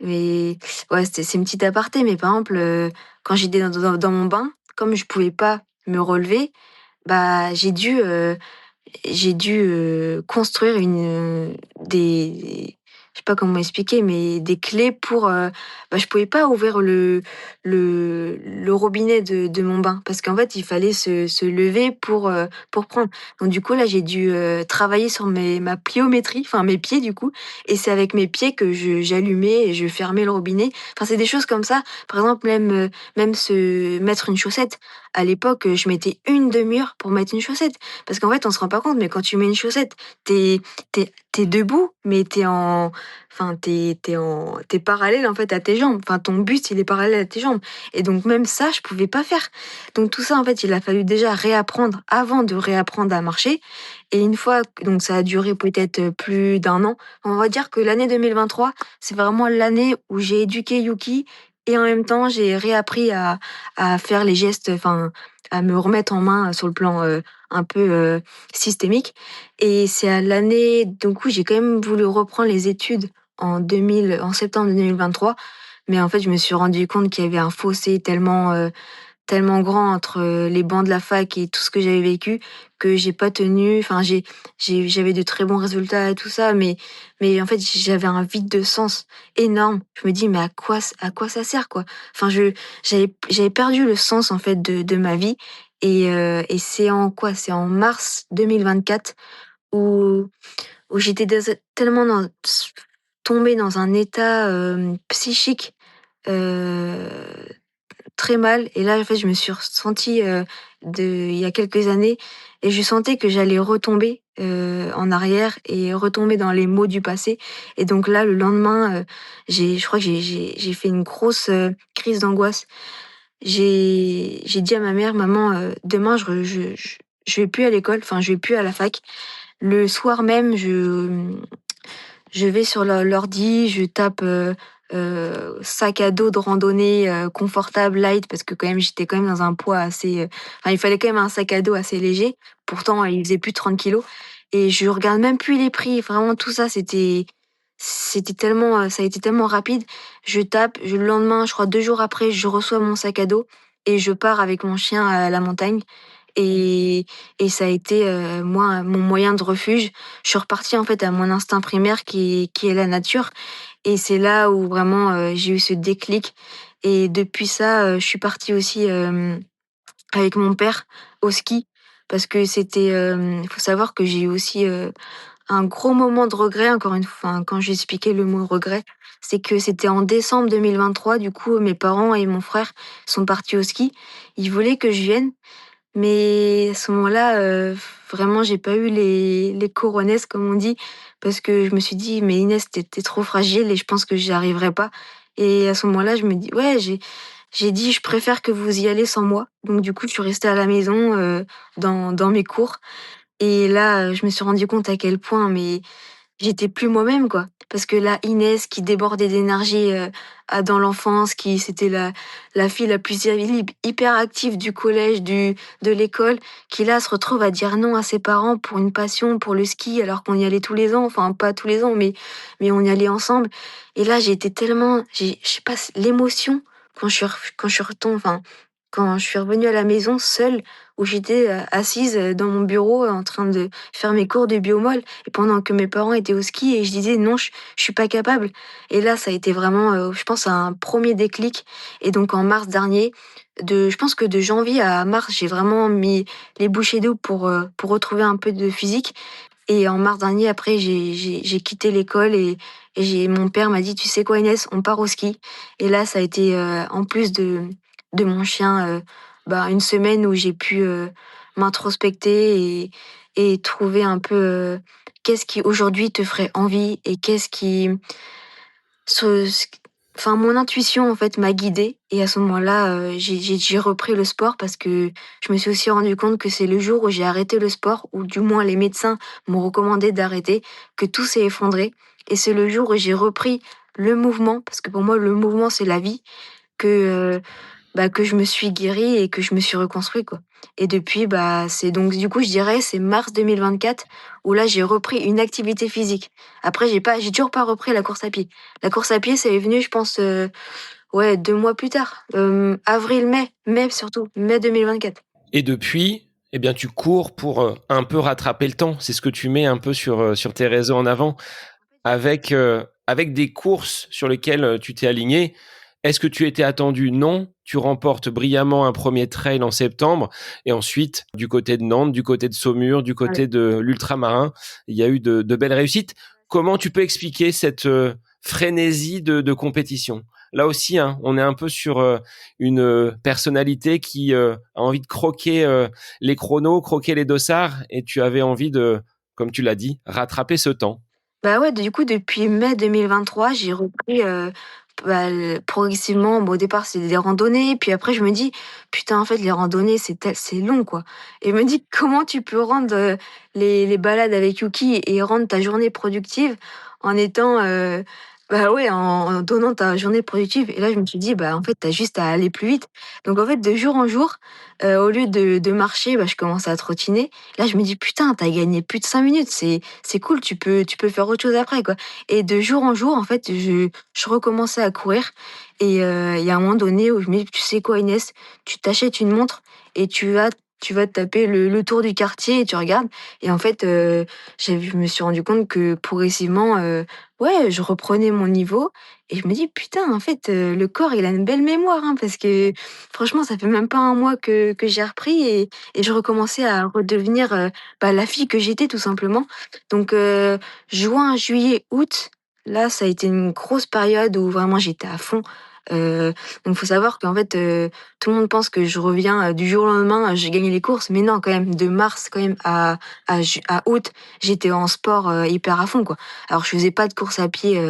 ouais, c'est une petite aparté. Mais par exemple, quand j'étais dans mon bain, comme je pouvais pas me relever, bah, j'ai dû construire des je sais pas comment expliquer, mais des clés pour, je pouvais pas ouvrir le robinet de mon bain parce qu'en fait, il fallait se lever pour prendre. Donc du coup, là, j'ai dû, travailler sur ma pliométrie, enfin mes pieds du coup, et c'est avec mes pieds que j'allumais et je fermais le robinet. Enfin, c'est des choses comme ça. Par exemple, même se mettre une chaussette. À l'époque, je mettais une demi-heure pour mettre une chaussette. Parce qu'en fait, on se rend pas compte, mais quand tu mets une chaussette, t'es debout, mais t'es parallèle en fait à tes jambes. Enfin, ton buste, il est parallèle à tes jambes. Et donc même ça, je pouvais pas faire. Donc tout ça, en fait, il a fallu déjà réapprendre avant de réapprendre à marcher. Et une fois, donc ça a duré peut-être plus d'un an. On va dire que l'année 2023, c'est vraiment l'année où j'ai éduqué Yuki. Et en même temps, j'ai réappris à faire les gestes, enfin, à me remettre en main sur le plan un peu systémique. Et c'est à l'année, donc où j'ai quand même voulu reprendre les études en septembre 2023. Mais en fait, je me suis rendu compte qu'il y avait un fossé tellement grand entre les bancs de la fac et tout ce que j'avais vécu que j'ai pas tenu. Enfin, j'avais de très bons résultats et tout ça, mais en fait, j'avais un vide de sens énorme. Je me dis, mais à quoi ça sert, quoi? Enfin, j'avais perdu le sens, en fait, de ma vie. Et c'est en quoi? C'est en mars 2024 où, où j'étais tellement tombée dans un état psychique euh, très mal. Et là, en fait, je me suis ressentie il y a quelques années et je sentais que j'allais retomber en arrière et retomber dans les maux du passé. Et donc là, le lendemain, je crois que j'ai fait une grosse crise d'angoisse. J'ai dit à ma mère, maman, demain, je vais plus à l'école, enfin, je vais plus à la fac. Le soir même, je vais sur l'ordi, je tape sac à dos de randonnée confortable, light, parce que quand même j'étais quand même dans un poids assez. Enfin, il fallait quand même un sac à dos assez léger. Pourtant, il faisait plus de 30 kilos. Et je regarde même plus les prix. Vraiment, tout ça, c'était tellement, ça a été tellement rapide. Je tape, le lendemain, je crois 2 jours après, je reçois mon sac à dos et je pars avec mon chien à la montagne. Et, et ça a été moi mon moyen de refuge. Je suis repartie en fait à mon instinct primaire qui est la nature. Et c'est là où vraiment j'ai eu ce déclic. Et depuis ça, je suis partie aussi avec mon père au ski parce que c'était. Il faut savoir que j'ai eu aussi un gros moment de regret, encore une fois, enfin, quand j'ai expliqué le mot regret, c'est que c'était en décembre 2023. Du coup, mes parents et mon frère sont partis au ski. Ils voulaient que je vienne, mais à ce moment-là, vraiment, j'ai pas eu les coronesses, comme on dit, parce que je me suis dit: «Mais Inès, t'es trop fragile et je pense que j'y arriverai pas». Et à ce moment-là, je me dis: «Ouais, j'ai dit: «Je préfère que vous y allez sans moi». Donc du coup, je suis restée à la maison, dans mes cours et là, je me suis rendu compte à quel point mais j'étais plus moi-même, quoi. Parce que là, Inès qui débordait d'énergie, dans l'enfance, qui c'était la fille la plus hyper active du collège, de l'école, qui là se retrouve à dire non à ses parents pour une passion, pour le ski, alors qu'on y allait tous les ans, enfin pas tous les ans, mais on y allait ensemble. Et là, j'ai été tellement, je sais pas, l'émotion quand je suis enfin, quand je suis revenue à la maison seule, où j'étais assise dans mon bureau en train de faire mes cours de biomol et pendant que mes parents étaient au ski et je disais non, je suis pas capable. Et là, ça a été vraiment, je pense, un premier déclic. Et donc en mars dernier, je pense que de janvier à mars, j'ai vraiment mis les bouchées doubles pour retrouver un peu de physique. Et en mars dernier, après, j'ai quitté l'école et mon père m'a dit, tu sais quoi, Inès, on part au ski. Et là, ça a été, en plus de mon chien, une semaine où j'ai pu m'introspecter et trouver un peu qu'est-ce qui aujourd'hui te ferait envie et qu'est-ce qui enfin mon intuition en fait m'a guidée et à ce moment-là j'ai repris le sport parce que je me suis aussi rendu compte que c'est le jour où j'ai arrêté le sport ou du moins les médecins m'ont recommandé d'arrêter que tout s'est effondré et c'est le jour où j'ai repris le mouvement parce que pour moi le mouvement c'est la vie que que je me suis guérie et que je me suis reconstruit, quoi. Et depuis, c'est donc du coup, je dirais, c'est mars 2024 où là, j'ai repris une activité physique. Après, j'ai toujours pas repris la course à pied. La course à pied, ça est venu, je pense, ouais, 2 mois plus tard, mai surtout, mai 2024. Et depuis, eh bien, tu cours pour un peu rattraper le temps. C'est ce que tu mets un peu sur tes réseaux en avant, avec des courses sur lesquelles tu t'es aligné. Est-ce que tu étais attendu? Non. Tu remportes brillamment un premier trail en septembre. Et ensuite, du côté de Nantes, du côté de Saumur, du côté de l'ultramarin, il y a eu de belles réussites. Comment tu peux expliquer cette frénésie de compétition? Là aussi, hein, on est un peu sur une personnalité qui a envie de croquer les chronos, croquer les dossards. Et tu avais envie de, comme tu l'as dit, rattraper ce temps. Bah ouais, du coup, depuis mai 2023, j'ai repris progressivement. Bon, au départ, c'est des randonnées, puis après, je me dis, putain, en fait, les randonnées, c'est long, quoi. Et je me dis, comment tu peux rendre les balades avec Yuki et rendre ta journée productive en étant, ouais, en donnant ta journée productive. Et là, je me suis dit, en fait, t'as juste à aller plus vite. Donc, en fait, de jour en jour, au lieu de marcher, je commençais à trottiner. Là, je me dis, putain, t'as gagné plus de 5 minutes, c'est cool, tu peux faire autre chose après, quoi. Et de jour en jour, en fait, je recommençais à courir. Et il y a un moment donné où je me dis, tu sais quoi, Inès, tu t'achètes une montre et tu vas te taper le tour du quartier et tu regardes. Et en fait, je me suis rendu compte que progressivement, ouais, je reprenais mon niveau. Et je me dis, putain, en fait, le corps, il a une belle mémoire, hein, parce que franchement, ça fait même pas un mois que j'ai repris et je recommençais à redevenir la fille que j'étais, tout simplement. Donc, juin, juillet, août, là, ça a été une grosse période où vraiment j'étais à fond. Donc, faut savoir qu'en fait, tout le monde pense que je reviens du jour au lendemain, j'ai gagné les courses, mais non, quand même, de mars quand même à août, j'étais en sport hyper à fond, quoi. Alors, je faisais pas de course à pied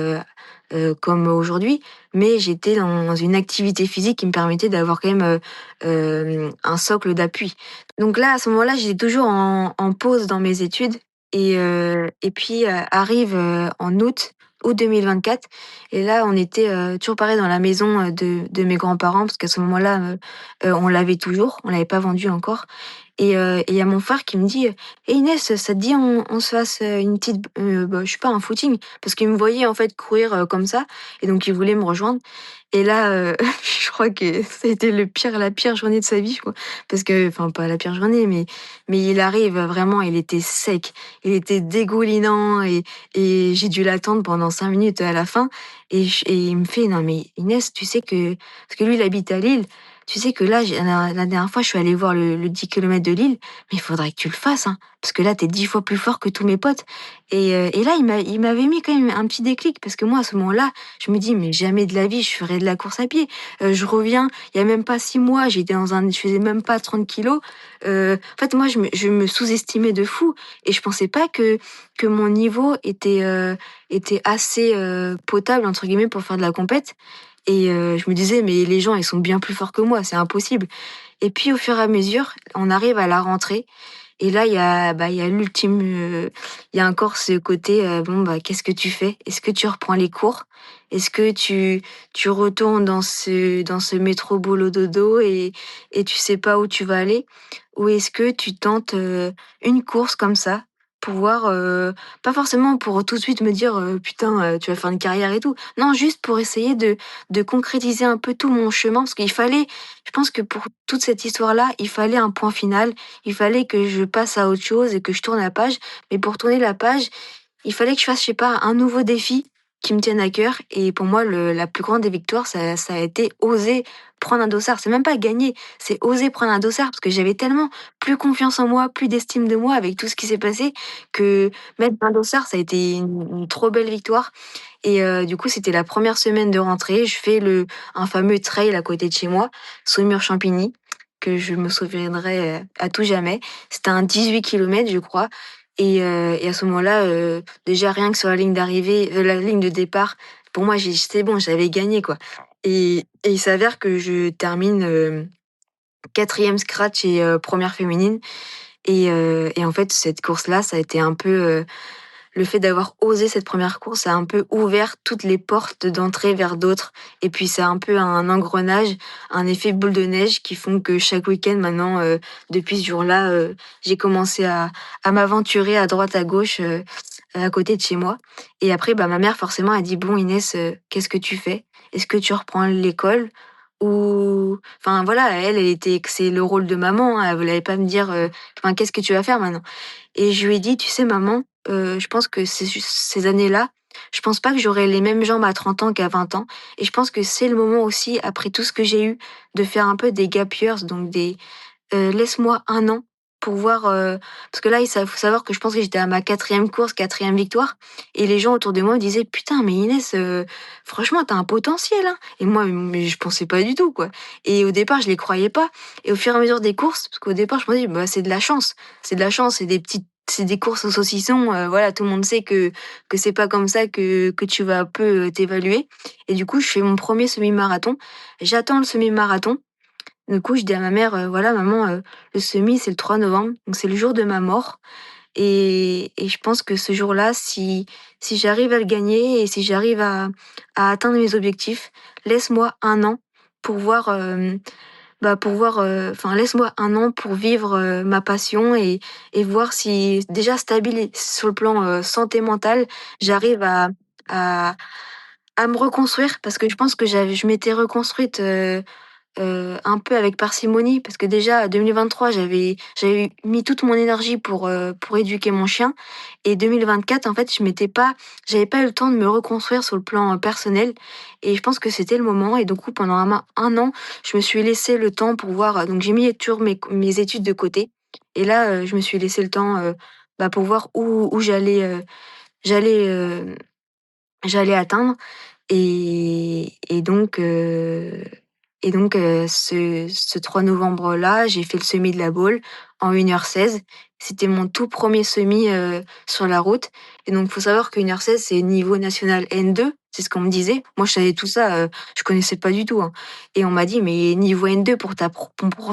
comme aujourd'hui, mais j'étais dans une activité physique qui me permettait d'avoir quand même un socle d'appui. Donc là, à ce moment-là, j'étais toujours en pause dans mes études et puis arrive en août 2024 et là, on était toujours pareil dans la maison de mes grands-parents parce qu'à ce moment-là, on l'avait toujours, on l'avait pas vendu encore et il y a mon frère qui me dit: «Eh Inès, ça te dit on se fasse, une petite je sais pas, un footing?» parce qu'il me voyait en fait courir, comme ça et donc il voulait me rejoindre et là, je crois que ça a été la pire journée de sa vie, quoi. Parce que enfin pas la pire journée, mais il arrive vraiment, il était sec, il était dégoulinant et j'ai dû l'attendre pendant 5 minutes à la fin et il me fait: «Non mais Inès, tu sais que» parce que lui il habite à Lille. «Tu sais que là, la dernière fois, je suis allée voir le 10 kilomètres de Lille, mais il faudrait que tu le fasses, hein, parce que là, tu es 10 fois plus fort que tous mes potes» et là, il m'avait mis quand même un petit déclic parce que moi, à ce moment-là, je me dis: «Mais jamais de la vie, je ferais de la course à pied». Je reviens, il y a même pas 6 mois, je faisais même pas 30 kilos. En fait, moi, je me sous-estimais de fou et je pensais pas que mon niveau était assez «potable» entre guillemets pour faire de la compète et je me disais: «Mais les gens, ils sont bien plus forts que moi, c'est impossible». Et puis au fur et à mesure, on arrive à la rentrée et là, il y a l'ultime, il y a encore ce côté, bon, bah, qu'est-ce que tu fais? Est-ce que tu reprends les cours? Est-ce que tu retournes dans ce métro boulot dodo et tu sais pas où tu vas aller? Ou est-ce que tu tentes, une course comme ça pour voir, pas forcément pour tout de suite me dire, «Putain, tu vas faire une carrière et tout». Non, juste pour essayer de concrétiser un peu tout mon chemin parce qu'il fallait je pense que pour toute cette histoire-là, il fallait un point final. Il fallait que je passe à autre chose et que je tourne la page. Mais pour tourner la page, il fallait que je fasse, je sais pas, un nouveau défi qui me tienne à cœur. Et pour moi, la plus grande des victoires, ça a été oser prendre un dossard. C'est même pas gagner, c'est oser prendre un dossard parce que j'avais tellement plus confiance en moi, plus d'estime de moi avec tout ce qui s'est passé que mettre un dossard, ça a été une trop belle victoire. Et du coup, c'était la première semaine de rentrée. Je fais un fameux trail à côté de chez moi, Saumur-Champigny, que je me souviendrai à tout jamais. C'était un 18 kilomètres, je crois. Et à ce moment-là, déjà rien que sur la ligne d'arrivée, la ligne de départ, pour moi, c'est bon, j'avais gagné, quoi. Et il s'avère que je termine 4e scratch et première féminine. Et en fait, cette course-là, ça a été un peu, le fait d'avoir osé cette première course a un peu ouvert toutes les portes d'entrée vers d'autres. Et puis c'est un peu un engrenage, un effet boule de neige qui font que chaque week-end maintenant, depuis ce jour-là, j'ai commencé à m'aventurer à droite, à gauche, à côté de chez moi. Et après, bah, ma mère forcément a dit: «Bon Inès, qu'est-ce que tu fais? Est-ce que tu reprends l'école?» Ou enfin voilà, elle était c'est le rôle de maman, hein, elle voulait pas me dire, enfin: «Qu'est-ce que tu vas faire maintenant?» Et je lui ai dit: «Tu sais maman, je pense que ces années-là, je pense pas que j'aurai les mêmes jambes à 30 ans qu'à 20 ans et je pense que c'est le moment aussi, après tout ce que j'ai eu, de faire un peu des gap years, donc laisse-moi un an pour voir», parce que là, il faut savoir que je pense que j'étais à ma 4e course, 4e victoire et les gens autour de moi me disaient: «Putain, mais Inès, franchement, tu as un potentiel, hein». Et moi, mais je pensais pas du tout, quoi. Et au départ, je les croyais pas et au fur et à mesure des courses, parce qu'au départ, je me dis: «Bah, c'est de la chance». C'est de la chance, c'est des courses au saucisson, voilà, tout le monde sait que c'est pas comme ça que tu vas un peu, t'évaluer. Et du coup, je fais mon premier semi-marathon. J'attends le semi-marathon. Du coup, je dis à ma mère, «Voilà maman, le semi, c'est le 3 novembre, donc c'est le jour de ma mort et je pense que ce jour-là, si j'arrive à le gagner et si j'arrive à atteindre mes objectifs, laisse-moi un an pour voir, pour voir, enfin laisse-moi un an pour vivre, ma passion et voir si déjà stabiliser sur le plan, santé mentale, j'arrive à à me reconstruire». Parce que je pense que je m'étais reconstruite, un peu avec parcimonie parce que déjà 2023 j'avais mis toute mon énergie pour éduquer mon chien et 2024 en fait j'avais pas eu le temps de me reconstruire sur le plan, personnel et je pense que c'était le moment et du coup pendant un an, je me suis laissé le temps pour voir, donc j'ai mis toujours mes études de côté et là, je me suis laissé le temps, pour voir où j'allais, j'allais atteindre et donc ce 3 novembre-là, j'ai fait le semi de la Baule en 1h16. C'était mon tout premier semi, sur la route et donc faut savoir que 1h16, c'est niveau national N2, c'est ce qu'on me disait. Moi, je savais tout ça, je connaissais pas du tout, hein et on m'a dit: «Mais niveau N2 pour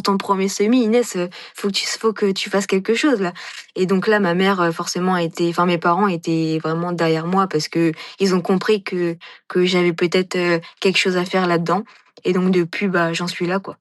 ton premier semi, Inès, faut que tu fasses quelque chose là». Et donc là, ma mère, forcément mes parents étaient vraiment derrière moi parce que ils ont compris que j'avais peut-être, quelque chose à faire là-dedans et donc depuis, bah, j'en suis là, quoi.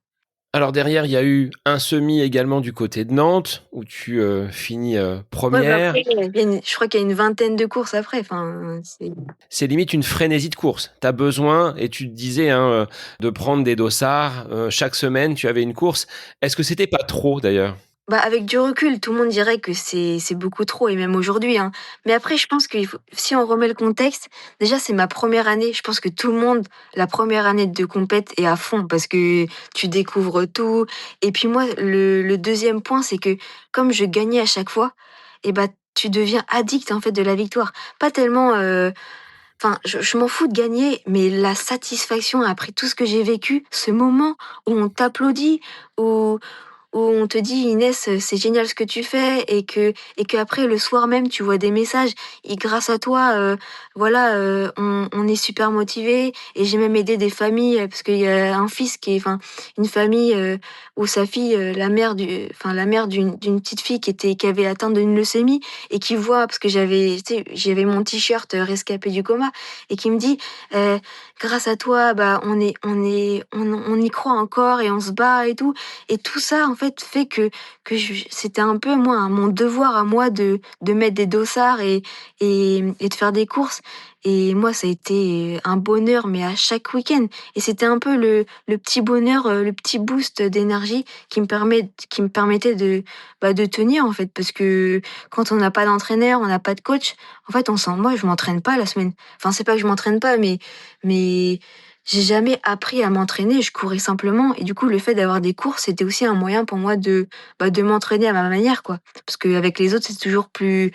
Alors derrière, il y a eu un semi également du côté de Nantes où tu, finis, Ouais, bah, 1re. après, je crois qu'il y a une vingtaine de courses après, enfin, c'est C'est limite une frénésie de course. Tu as besoin et tu te disais, hein, de prendre des dossards, chaque semaine tu avais une course. Est-ce que c'était pas trop d'ailleurs? bah, avec du recul, tout le monde dirait que c'est beaucoup trop et même aujourd'hui, hein. Mais après, je pense qu'il faut si on remet le contexte, déjà, c'est ma première année. Je pense que tout le monde, la première année de compète est à fond parce que tu découvres tout et puis moi, le 2e point, c'est que comme je gagnais à chaque fois et bah, tu deviens addict, en fait, de la victoire. Pas tellement, enfin, je m'en fous de gagner, mais la satisfaction après tout ce que j'ai vécu, ce moment où on t'applaudit, où où on te dit: «Inès, c'est génial ce que tu fais» et que après le soir même, tu vois des messages et grâce à toi, voilà, on est super motivés et j'ai même aidé des familles, parce qu'il y a un fils qui est enfin, une famille, où sa fille, la mère d'une petite fille qui avait atteint d'une leucémie et qui voit parce que j'avais mon t-shirt, rescapé du coma et qui me dit: «Heu, grâce à toi, bah, on y croit encore et on se bat et tout» et tout ça, en fait que c'était un peu moi, mon devoir à moi de mettre des dossards et de faire des courses et moi, ça a été un bonheur, mais à chaque week-end et c'était un peu le petit bonheur, le petit boost d'énergie qui me permettait de tenir, en fait. Parce que quand on n'a pas d'entraîneur, on n'a pas de coach, en fait, moi, je m'entraîne pas la semaine. Enfin, c'est pas que je m'entraîne pas, mais j'ai jamais appris à m'entraîner, je courais simplement et du coup, le fait d'avoir des courses, c'était aussi un moyen pour moi de m'entraîner à ma manière, quoi. Parce qu'avec les autres, c'est toujours plus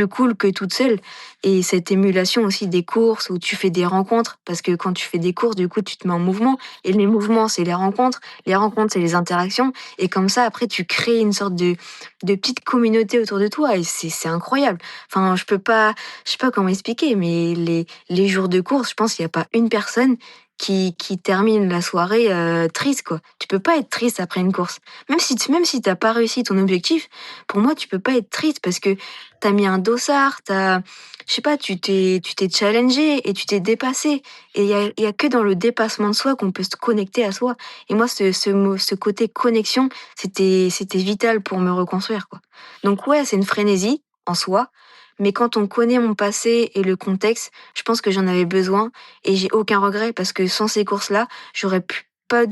cool que toute seule et cette émulation aussi des courses où tu fais des rencontres, parce que quand tu fais des courses, du coup, tu te mets en mouvement et les mouvements, c'est les rencontres, c'est les interactions et comme ça, après, tu crées une sorte de petite communauté autour de toi et c'est incroyable. Enfin, je sais pas comment expliquer, mais les jours de course, je pense qu'il y a pas une personne qui termine la soirée, triste, quoi. Tu peux pas être triste après une course. Même si tu pas réussi ton objectif, pour moi, tu peux pas être triste parce que tu as mis un dossard, je sais pas, tu t'es challengé et tu t'es dépassé et il y a que dans le dépassement de soi qu'on peut se connecter à soi et moi, ce côté connexion, c'était vital pour me reconstruire, quoi. Donc ouais, c'est une frénésie en soi, mais quand on connaît mon passé et le contexte, je pense que j'en avais besoin et j'ai aucun regret parce que sans ces courses-là, j'aurais pas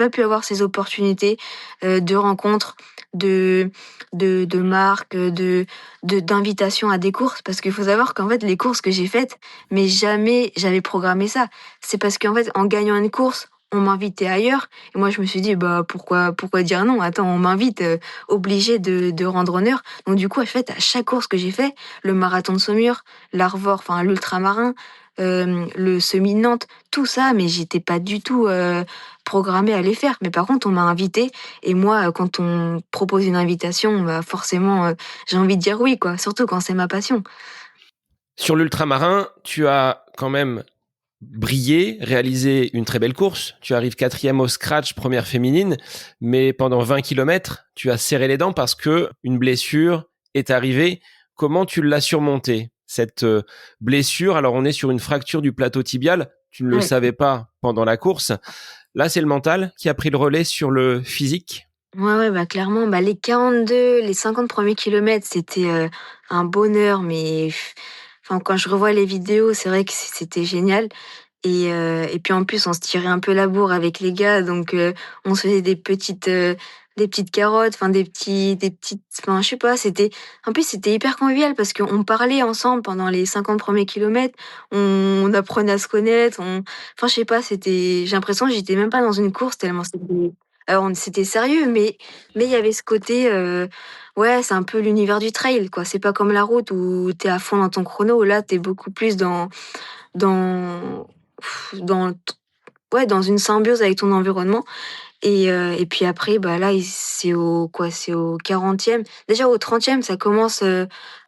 pu avoir ces opportunités de rencontres, de, de marques, d'invitations à des courses. Parce qu'il faut savoir qu'en fait, les courses que j'ai faites, mais jamais j'avais programmé ça. C'est parce qu'en fait, en gagnant une course, on m'invitait ailleurs. Et moi, je me suis dit, bah, pourquoi dire non? Attends, on m'invite, obligé de rendre honneur. Donc, du coup, en fait, à chaque course que j'ai fait, le marathon de Saumur, l'Arvor, enfin, l'ultramarin, le semi de Nantes, tout ça, mais j'étais pas du tout programmée à les faire. Mais par contre, on m'a invitée et moi, quand on propose une invitation, bah forcément, j'ai envie de dire oui, quoi. Surtout quand c'est ma passion. Sur l'ultramarin, tu as quand même brillé, réalisé une très belle course. Tu arrives 4e au scratch, première féminine, mais pendant 20 kilomètres, tu as serré les dents parce que une blessure est arrivée. Comment tu l'as surmontée, cette blessure? Alors, on est sur une fracture du plateau tibial. Tu ne le Ouais. savais pas pendant la course. Là, c'est le mental qui a pris le relais sur le physique. Ouais, bah clairement, bah les 42, les 50 premiers kilomètres, c'était un bonheur, mais enfin, quand je revois les vidéos, c'est vrai que c'était génial. Et puis en plus, on se tirait un peu la bourre avec les gars, donc on se faisait des petites carottes, enfin des petites, enfin je sais pas, en plus c'était hyper convivial parce qu'on parlait ensemble pendant les 50 premiers kilomètres, on apprenait à se connaître, enfin je sais pas, j'ai l'impression que j'étais même pas dans une course tellement c'était sérieux, mais il y avait ce côté, ouais, c'est un peu l'univers du trail, quoi. C'est pas comme la route où t'es à fond dans ton chrono, là t'es beaucoup plus dans dans ouais, dans une symbiose avec ton environnement et puis après, bah, là, c'est au quoi? C'est au 40e. Déjà au 30e, ça commence,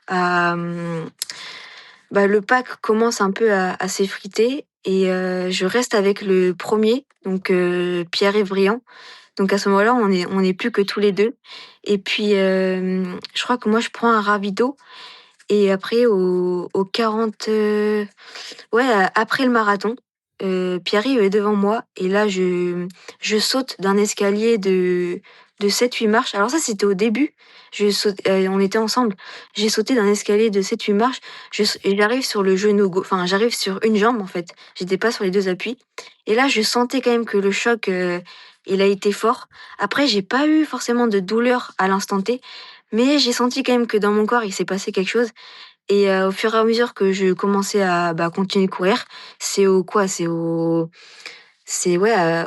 bah, le pack commence un peu à s'effriter et je reste avec le premier donc Pierre-Yves Briand. Donc à ce moment-là, on est plus que tous les 2 et puis, je crois que moi, je prends un ravito et après au 40, ouais, après le marathon, Pierre-Yves est devant moi et là je saute d'un escalier de 7-8 marches. Alors ça, c'était au début, on était ensemble. J'ai sauté d'un escalier de 7-8 marches, et j'arrive sur le genou enfin, j'arrive sur une jambe, en fait. J'étais pas sur les 2 appuis et là, je sentais quand même que le choc, il a été fort. Après, j'ai pas eu forcément de douleur à l'instant T, mais j'ai senti quand même que dans mon corps, il s'est passé quelque chose et au fur et à mesure que je commençais à, bah, continuer de courir, c'est au quoi? C'est ouais,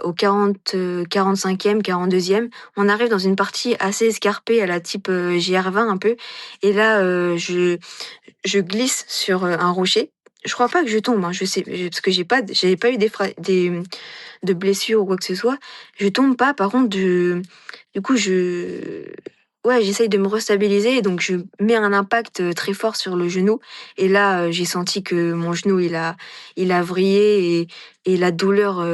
au 45e, 42e, on arrive dans une partie assez escarpée à la type, GR20 un peu et là, je glisse sur, un rocher. je crois pas que je tombe, hein, je sais, parce que j'avais pas eu de blessures ou quoi que ce soit. Je tombe pas, par contre, du coup, ouais, j'essaye de me restabiliser, donc je mets un impact très fort sur le genou. Et là, j'ai senti que mon genou, il a vrillé et la douleur,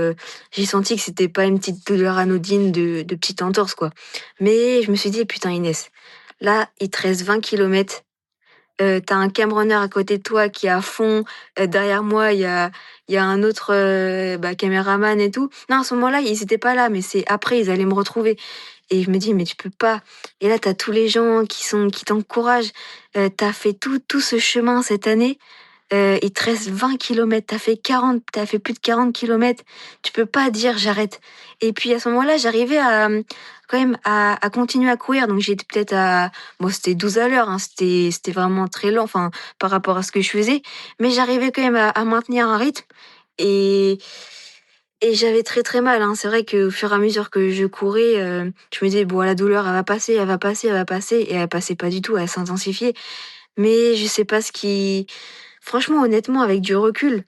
j'ai senti que c'était pas une petite douleur anodine de petite entorse, quoi. Mais je me suis dit, putain, Inès, là, il te reste 20 kilomètres. Tu un camrunner à côté de toi qui est à fond. Derrière moi, il y a un autre caméraman et tout. Non, à ce moment-là, ils étaient pas là, mais c'est après, ils allaient me retrouver. Et je me dis, mais tu peux pas. Et là, tu as tous les gens qui t'encouragent. Tu as fait tout ce chemin cette année. Il te reste 20 kilomètres. T'as fait plus de 40 kilomètres. Tu peux pas dire j'arrête. Et puis à ce moment-là, j'arrivais quand même à continuer à courir. Donc j'étais peut-être moi c'était 12 à l'heure, hein. C'était vraiment très lent, enfin, par rapport à ce que je faisais. Mais j'arrivais quand même à maintenir un rythme. Et, et j'avais très très mal, hein. C'est vrai qu'au fur et à mesure que je courais, je me disais, bon, la douleur, elle va passer, elle va passer, elle va passer. Et elle passait pas du tout, elle s'intensifiait. Mais je sais pas ce qui... Franchement, honnêtement, avec du recul,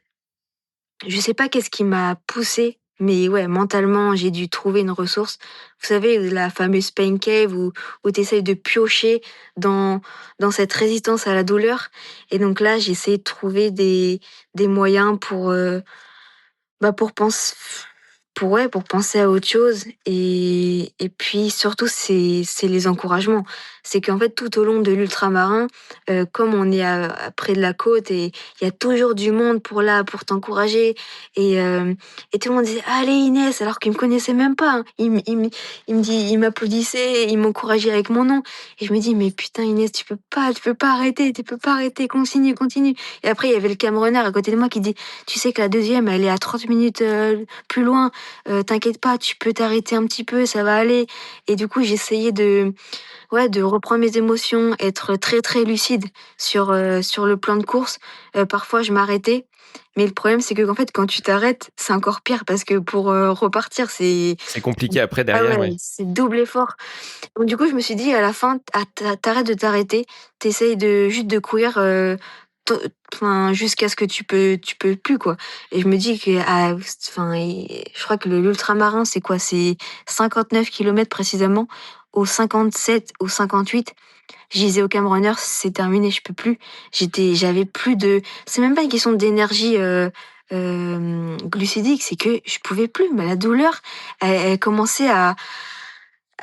je sais pas qu'est-ce qui m'a poussée, mais ouais, mentalement, j'ai dû trouver une ressource. Vous savez, la fameuse pain cave où tu essayes de piocher dans, dans cette résistance à la douleur. Et donc là, j'ai essayé de trouver des moyens pour penser, pour penser à autre chose. Et puis surtout, c'est les encouragements. C'est qu'en fait, tout au long de l'ultramarin, comme on est près de la côte, et il y a toujours du monde pour t'encourager. Et tout le monde disait, allez Inès, alors qu'il me connaissait même pas, hein. Il m'applaudissait, il m'encourageait avec mon nom. Et je me dis, mais putain Inès, tu peux pas arrêter, tu peux pas arrêter, continue, continue. Et après, il y avait le Camerounais à côté de moi qui dit, tu sais que la deuxième, elle est à 30 minutes plus loin. T'inquiète pas, tu peux t'arrêter un petit peu, ça va aller. Et du coup, j'essayais de reprendre mes émotions, être très très lucide sur le plan de course. Parfois, je m'arrêtais. Mais le problème, c'est que en fait, quand tu t'arrêtes, c'est encore pire parce que pour repartir, C'est compliqué après ah derrière, ouais, ouais. c'est double effort. Donc du coup, je me suis dit à la fin, t'arrêtes de t'arrêter, t'essayes juste de courir, enfin jusqu'à ce que tu peux plus, quoi. Et je me dis que enfin, je crois que l'ultramarin, c'est quoi? C'est 59 kilomètres précisément. Au 57, au 58, je disais au Runner, c'est terminé, je peux plus. J'avais plus de. C'est même pas une question d'énergie glucidique, c'est que je pouvais plus. Mais la douleur, elle commençait à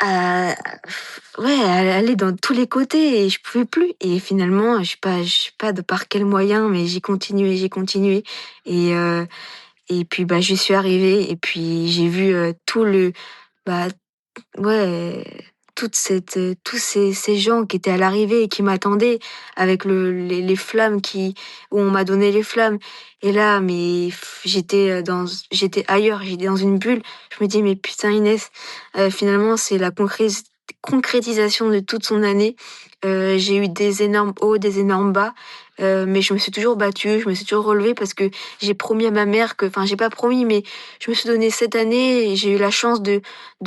ouais, à aller dans tous les côtés et je pouvais plus. Et finalement, je sais pas de par quel moyen, mais j'ai continué. Et, euh, et puis, bah, j'y suis arrivée. Et puis, j'ai vu tout bah, ouais, tous ces gens qui étaient à l'arrivée et qui m'attendaient avec les flammes où on m'a donné les flammes. Et là, mais j'étais ailleurs, j'étais dans une bulle. Je me dis, mais putain, Inès, finalement, c'est la concrétisation de toute son année. J'ai eu des énormes hauts, des énormes bas. Mais je me suis toujours battue, je me suis toujours relevée parce que j'ai promis à ma mère enfin, j'ai pas promis, mais je me suis donné cette année et j'ai eu la chance de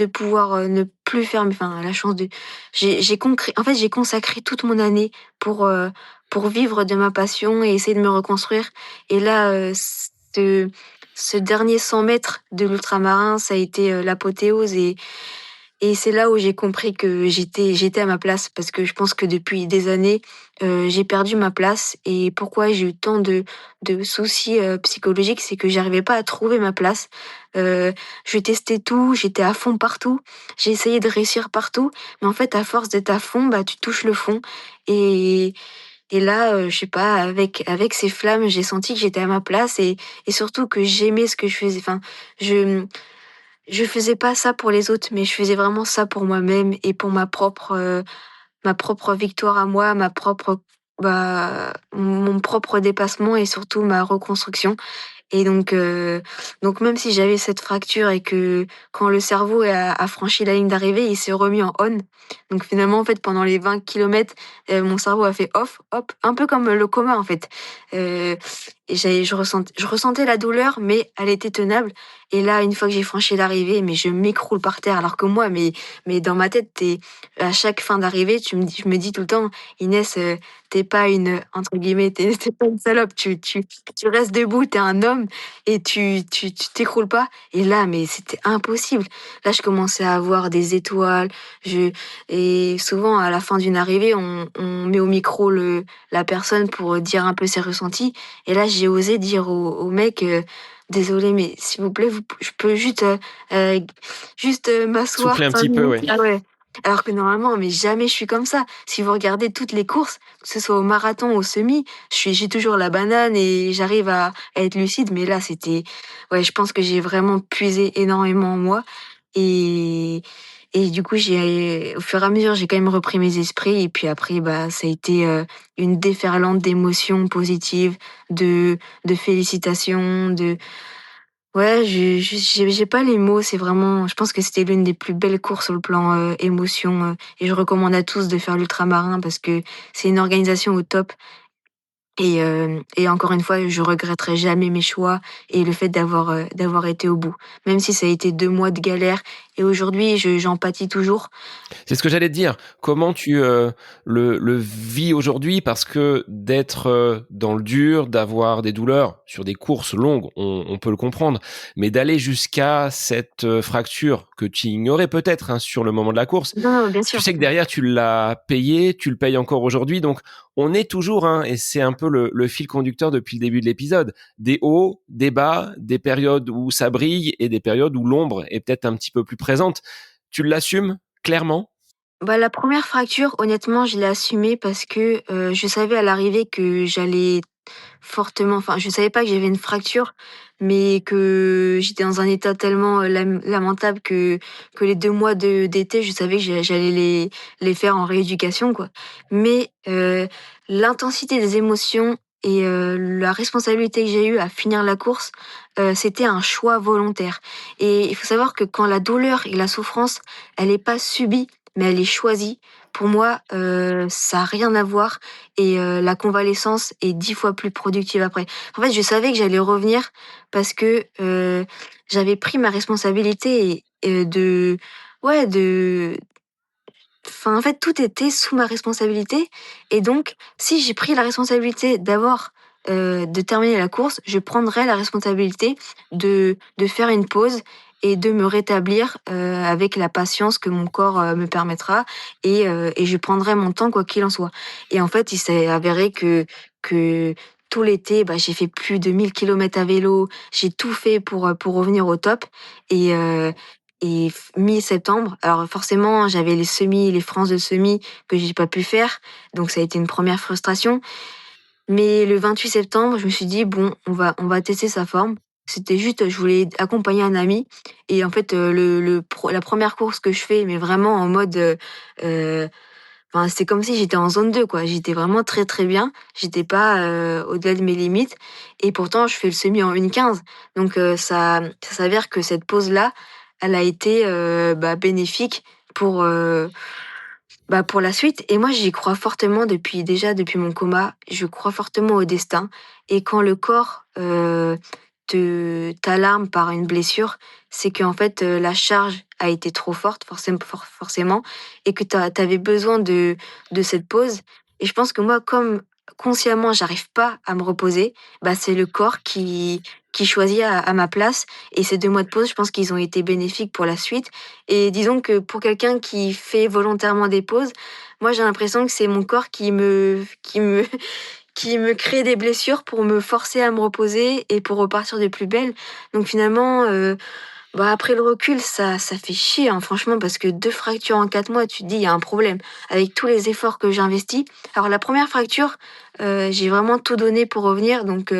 pouvoir ne plus faire, enfin, la chance de, en fait, j'ai consacré toute mon année pour vivre de ma passion et essayer de me reconstruire. Et là, ce dernier 100 mètres de l'ultramarin, ça a été l'apothéose et c'est là où j'ai compris que j'étais à ma place parce que je pense que depuis des années, j'ai perdu ma place. Et pourquoi j'ai eu tant de soucis psychologiques, c'est que j'arrivais pas à trouver ma place. Je testais tout, j'étais à fond partout, j'ai essayé de réussir partout, mais en fait, à force d'être à fond, bah, tu touches le fond. Et, et là, je sais pas, avec ces flammes, j'ai senti que j'étais à ma place et surtout que j'aimais ce que je faisais. Enfin, je je faisais pas ça pour les autres, mais je faisais vraiment ça pour moi-même et pour ma propre victoire à moi, mon propre dépassement et surtout ma reconstruction. Et donc même si j'avais cette fracture et que quand le cerveau a franchi la ligne d'arrivée, il s'est remis en on. Donc finalement, en fait, pendant les 20 kilomètres, mon cerveau a fait off, hop, un peu comme le coma, en fait. Euh, et je ressentais la douleur, mais elle était tenable. Et là, une fois que j'ai franchi l'arrivée, mais je m'écroule par terre. Alors que moi, mais dans ma tête, à chaque fin d'arrivée, je me dis tout le temps, Inès, t'es pas une, entre guillemets, t'es pas une salope. Tu restes debout, t'es un homme et tu t'écroules pas. Et là, mais c'était impossible. Là, je commençais à avoir des étoiles. Et souvent, à la fin d'une arrivée, on met au micro la personne pour dire un peu ses ressentis. Et là, j'ai osé dire au mec, désolé, mais s'il vous plaît, je peux euh, juste m'asseoir Souffler un 5 petit peu, minutes. ouais. Ah ouais. Alors que normalement, mais jamais je suis comme ça. Si vous regardez toutes les courses, que ce soit au marathon, au semi, j'ai toujours la banane et j'arrive à être lucide. Mais là, ouais, je pense que j'ai vraiment puisé énormément en moi. Et, et du coup, au fur et à mesure, j'ai quand même repris mes esprits. Et puis après, bah, ça a été une déferlante d'émotions positives, de félicitations, ouais, j'ai pas les mots. C'est vraiment, je pense que c'était l'une des plus belles courses sur le plan émotion. Et je recommande à tous de faire l'ultramarin parce que c'est une organisation au top. Et encore une fois, je regretterai jamais mes choix et le fait d'avoir été au bout. Même si ça a été 2 mois de galère et aujourd'hui, j'en pâtis toujours. C'est ce que j'allais te dire. Comment tu le vis aujourd'hui? Parce que d'être dans le dur, d'avoir des douleurs sur des courses longues, on peut le comprendre. Mais d'aller jusqu'à cette fracture que tu ignorais peut-être sur le moment de la course, Non, bien tu sûr. sais que derrière, tu l'as payé, tu le payes encore aujourd'hui. Donc, on est toujours, et c'est un peu le fil conducteur depuis le début de l'épisode, des hauts, des bas, des périodes où ça brille et des périodes où l'ombre est peut-être un petit peu plus présente. Tu l'assumes clairement? Bah, la première fracture, honnêtement, je l'ai assumée parce que je savais à l'arrivée que j'allais fortement, enfin, je savais pas que j'avais une fracture, mais que j'étais dans un état tellement lamentable que les 2 mois d'été, je savais que j'allais les faire en rééducation, quoi. Mais l'intensité des émotions et la responsabilité que j'ai eue à finir la course, c'était un choix volontaire. Et il faut savoir que quand la douleur et la souffrance, elle est pas subie, mais elle est choisie. Pour moi, ça a rien à voir et la convalescence est 10 fois plus productive après. En fait, je savais que j'allais revenir parce que j'avais pris ma responsabilité et de ouais, enfin, en fait, tout était sous ma responsabilité et donc si j'ai pris la responsabilité de terminer la course, je prendrai la responsabilité de faire une pause et de me rétablir, avec la patience que mon corps, me permettra et je prendrai mon temps quoi qu'il en soit. Et en fait, il s'est avéré que tout l'été, bah, j'ai fait plus de 1 000 kilomètres à vélo, j'ai tout fait pour revenir au top et mi-septembre, alors forcément, j'avais les France de semis que j'ai pas pu faire, donc ça a été une première frustration. Mais le 28 septembre, je me suis dit: «Bon, on va tester sa forme». C'était juste, je voulais accompagner un ami et en fait, la première course que je fais, mais vraiment en mode, enfin, c'était comme si j'étais en zone 2 quoi. J'étais vraiment très, très bien. J'étais pas, au-delà de mes limites et pourtant je fais le semi en 1:15. Donc ça s'avère que cette pause-là, elle a été, bah, bénéfique pour, bah, pour la suite et moi j'y crois fortement depuis mon coma. Je crois fortement au destin et quand le corps, t'alarme par une blessure, c'est qu'en fait, la charge a été trop forte forcément et que t'avais besoin de cette pause et je pense que moi, comme consciemment j'arrive pas à me reposer, bah, c'est le corps qui choisit à ma place et ces 2 mois de pause, je pense qu'ils ont été bénéfiques pour la suite et disons que pour quelqu'un qui fait volontairement des pauses, moi j'ai l'impression que c'est mon corps qui me crée des blessures pour me forcer à me reposer et pour repartir de plus belle. Donc finalement, bah, après le recul, ça fait chier, hein, franchement, parce que 2 fractures en 4 mois, tu te dis: «Il y a un problème». Avec tous les efforts que j'ai investis. Alors la première fracture, j'ai vraiment tout donné pour revenir donc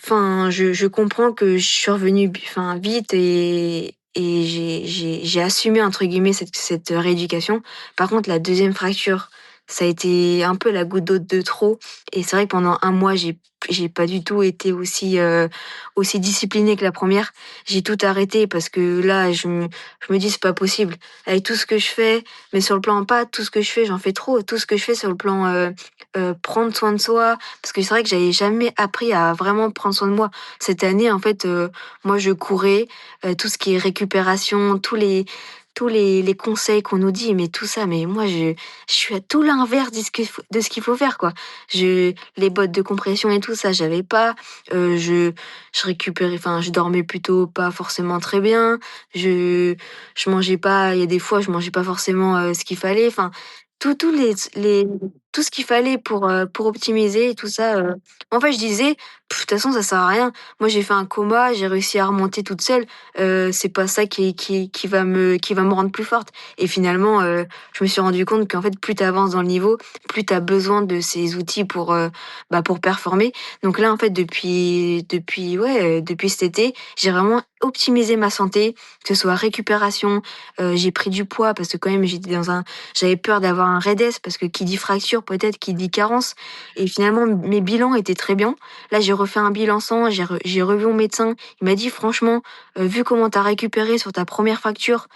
enfin, je comprends que je suis revenue enfin, vite et j'ai «assumé» entre guillemets cette rééducation. Par contre, la deuxième fracture, ça a été un peu la goutte d'eau de trop. Et c'est vrai que pendant un mois, j'ai pas du tout été aussi disciplinée que la première. J'ai tout arrêté parce que là, je me dis, c'est pas possible. Avec tout ce que je fais, mais sur le plan, pas tout ce que je fais, j'en fais trop. Tout ce que je fais sur le plan prendre soin de soi, parce que c'est vrai que j'avais jamais appris à vraiment prendre soin de moi. Cette année, en fait, moi, je courais, tout ce qui est récupération, tous les conseils qu'on nous dit, mais tout ça, mais moi, je suis à tout l'inverse de ce qu'il faut faire, quoi. Les bottes de compression et tout ça, j'avais pas. Je récupérais, enfin, je dormais plutôt pas forcément très bien. Je mangeais pas, il y a des fois, je mangeais pas forcément ce qu'il fallait. Enfin, tout ce qu'il fallait pour optimiser et tout ça. En fait, je disais, de toute façon, ça sert à rien. Moi, j'ai fait un coma, j'ai réussi à remonter toute seule. C'est pas ça qui va me rendre plus forte. Et finalement, je me suis rendu compte qu'en fait, plus tu avances dans le niveau, plus tu as besoin de ces outils pour performer. Donc là, en fait, depuis cet été, j'ai vraiment optimisé ma santé, que ce soit récupération. J'ai pris du poids parce que quand même, j'avais peur d'avoir un REDES parce que qui dit fracture, peut-être qui dit carence. Et finalement, mes bilans étaient très bien. Là, j'ai refait un bilan sang, j'ai revu mon médecin. Il m'a dit, franchement, vu comment tu as récupéré sur ta première fracture,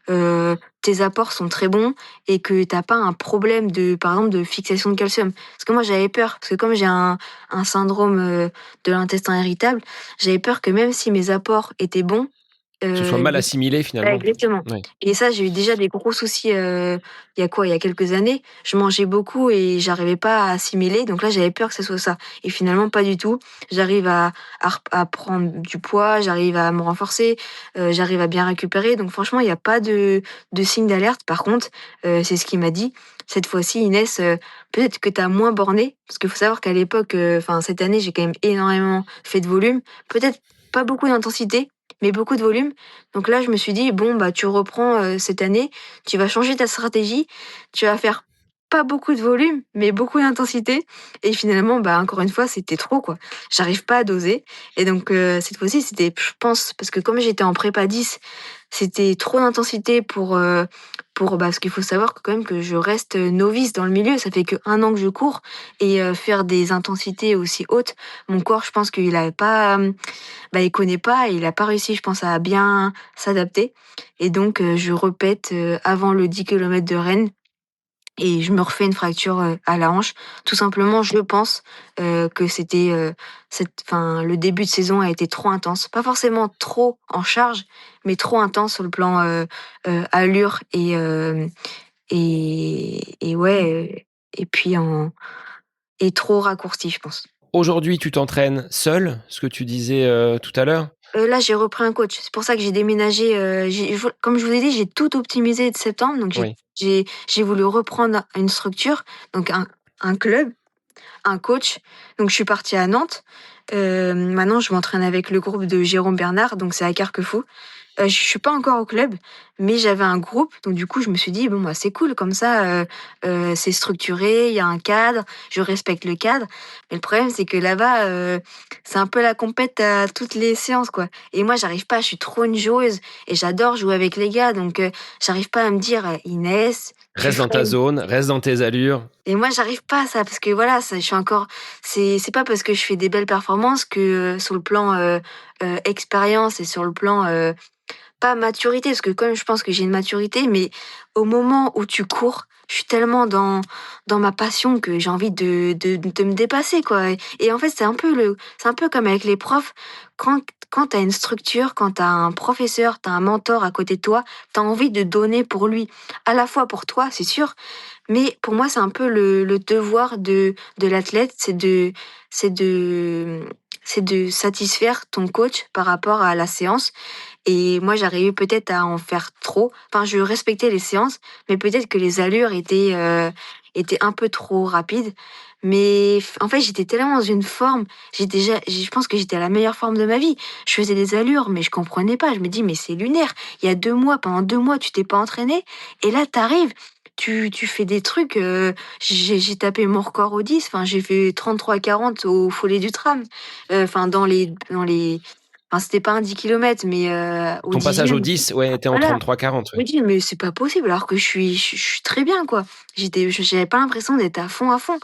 tes apports sont très bons et que t'as pas un problème par exemple, de fixation de calcium. Parce que moi, j'avais peur, parce que comme j'ai un syndrome de l'intestin irritable, j'avais peur que même si mes apports étaient bons, Que ce soit mal assimilé, ouais, finalement. exactement. Ouais. Et ça, j'ai eu déjà des gros soucis, il y a quoi? Il y a quelques années. Je mangeais beaucoup et j'arrivais pas à assimiler, donc là, j'avais peur que ce soit ça. Et finalement, pas du tout. J'arrive à prendre du poids, j'arrive à me renforcer, j'arrive à bien récupérer. Donc franchement, il y a pas de signe d'alerte. Par contre, c'est ce qu'il m'a dit. Cette fois-ci, Inès, peut-être que tu as moins borné, parce qu'il faut savoir qu'à l'époque, enfin cette année, j'ai quand même énormément fait de volume. Peut-être pas beaucoup d'intensité, mais beaucoup de volume. Donc là, je me suis dit, bon, bah, tu reprends cette année, tu vas changer ta stratégie, tu vas faire pas beaucoup de volume, mais beaucoup d'intensité. Et finalement, bah, encore une fois, c'était trop, quoi. J'arrive pas à doser. Et donc, cette fois-ci, c'était, je pense, parce que comme j'étais en prépa 10, c'était trop d'intensité parce qu'il faut savoir que quand même que je reste novice dans le milieu. Ça fait que 1 an que je cours et faire des intensités aussi hautes, mon corps, je pense qu'il avait pas, il connaît pas et il a pas réussi, je pense, à bien s'adapter. Et donc, je répète avant le 10 km de Rennes et je me refais une fracture à la hanche. Tout simplement, je pense que le début de saison a été trop intense. Pas forcément trop en charge, mais trop intense sur le plan allure et ouais, et puis et trop raccourci, je pense. Aujourd'hui, tu t'entraînes seul, ce que tu disais tout à l'heure. Là, j'ai repris un coach. C'est pour ça que j'ai déménagé. Comme je vous ai dit, j'ai tout optimisé de septembre. Donc, Oui. j'ai voulu reprendre une structure, donc un club, un coach. Donc, je suis partie à Nantes. Maintenant, je m'entraîne avec le groupe de Jérôme Bernard. Donc, c'est à Carquefou. Je suis pas encore au club, mais j'avais un groupe. Donc, du coup, je me suis dit, bon, bah, c'est cool. Comme ça, c'est structuré. Il y a un cadre. Je respecte le cadre. Mais le problème, c'est que là-bas, c'est un peu la compète à toutes les séances, quoi. Et moi, j'arrive pas. Je suis trop une joueuse et j'adore jouer avec les gars. Donc, j'arrive pas à me dire, Inès, tu Reste dans ta freines. zone, reste dans tes allures. Et moi, j'arrive pas à ça parce que voilà, je suis encore. C'est pas parce que je fais des belles performances que sur le plan expérience et sur le plan pas maturité, parce que quand même, je pense que j'ai une maturité, mais au moment où tu cours, je suis tellement dans ma passion que j'ai envie de me dépasser, quoi. Et en fait, c'est un peu comme avec les profs. Quand t'as une structure, quand t'as un professeur, t'as un mentor à côté de toi, t'as envie de donner pour lui. À la fois pour toi, c'est sûr, mais pour moi, c'est un peu le devoir de l'athlète, c'est de, c'est de satisfaire ton coach par rapport à la séance. Et moi, j'arrivais peut-être à en faire trop. Enfin, je respectais les séances, mais peut-être que les allures étaient un peu trop rapides. Mais en fait, j'étais tellement dans une forme. Je pense que j'étais à la meilleure forme de ma vie. Je faisais des allures, mais je comprenais pas. Je me dis, mais c'est lunaire. Il y a 2 mois, pendant 2 mois, tu t'es pas entraîné. Et là, t'arrives. Tu fais des trucs. J'ai tapé mon record au 10. Enfin, j'ai fait 33-40 au follet du tram. Enfin, dans les Enfin, c'était pas un 10 kilomètres, mais au Ton passage au 10e. 10, ouais, était en Voilà. 33-40, Je me ouais. dis: «Mais c'est pas possible alors que je suis très bien, quoi». J'avais pas l'impression d'être à fond, à fond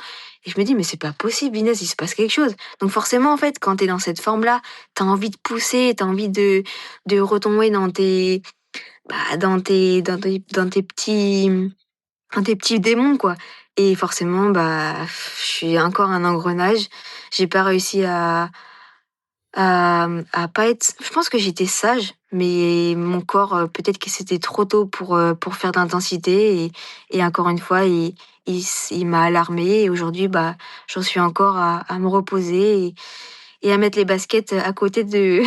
et je me dis: «Mais c'est pas possible, Inès, il se passe quelque chose». Donc forcément, en fait, quand tu es dans cette forme-là, tu as envie de pousser, tu as envie de retomber dans tes petits démons, quoi et forcément, je suis encore un engrenage. J'ai pas réussi à pas être je pense que j'étais sage, mais mon corps, peut-être que c'était trop tôt pour faire d'intensité et encore une fois, il m'a alarmée et aujourd'hui, j'en suis encore à me reposer et à mettre les baskets, à côté de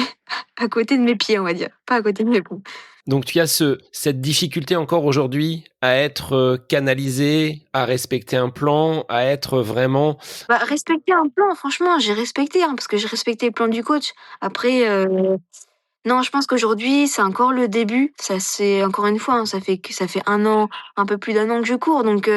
à côté de mes pieds, on va dire, pas à côté de mes pompes. Donc tu as cette difficulté encore aujourd'hui à être canalisé, à respecter un plan, à être vraiment... Respecter un plan, franchement, j'ai respecté, hein, parce que j'ai respecté le plan du coach. Après, non, je pense qu'aujourd'hui, c'est encore le début. Ça, c'est encore une fois, hein, ça fait 1 an, un peu plus d'1 an que je cours, donc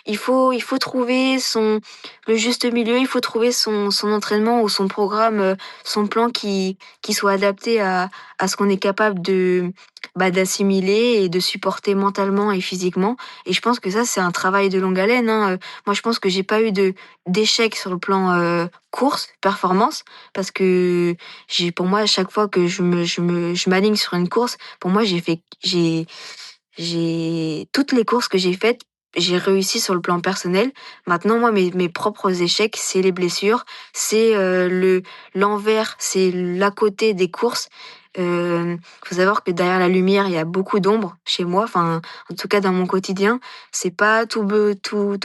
il faut trouver le juste milieu, il faut trouver son entraînement ou son programme, son plan qui soit adapté à ce qu'on est capable d'assimiler et de supporter mentalement et physiquement et je pense que ça, c'est un travail de longue haleine, hein, moi, je pense que j'ai pas eu d'échec sur le plan, course, performance parce que pour moi, à chaque fois que je m'aligne sur une course, pour moi, j'ai toutes les courses que j'ai faites, j'ai réussi sur le plan personnel. Maintenant, moi, mes propres échecs, c'est les blessures, c'est l'envers, c'est l'à côté des courses. Faut savoir que derrière la lumière, il y a beaucoup d'ombre chez moi. Enfin, en tout cas, dans mon quotidien, c'est pas tout beau, tout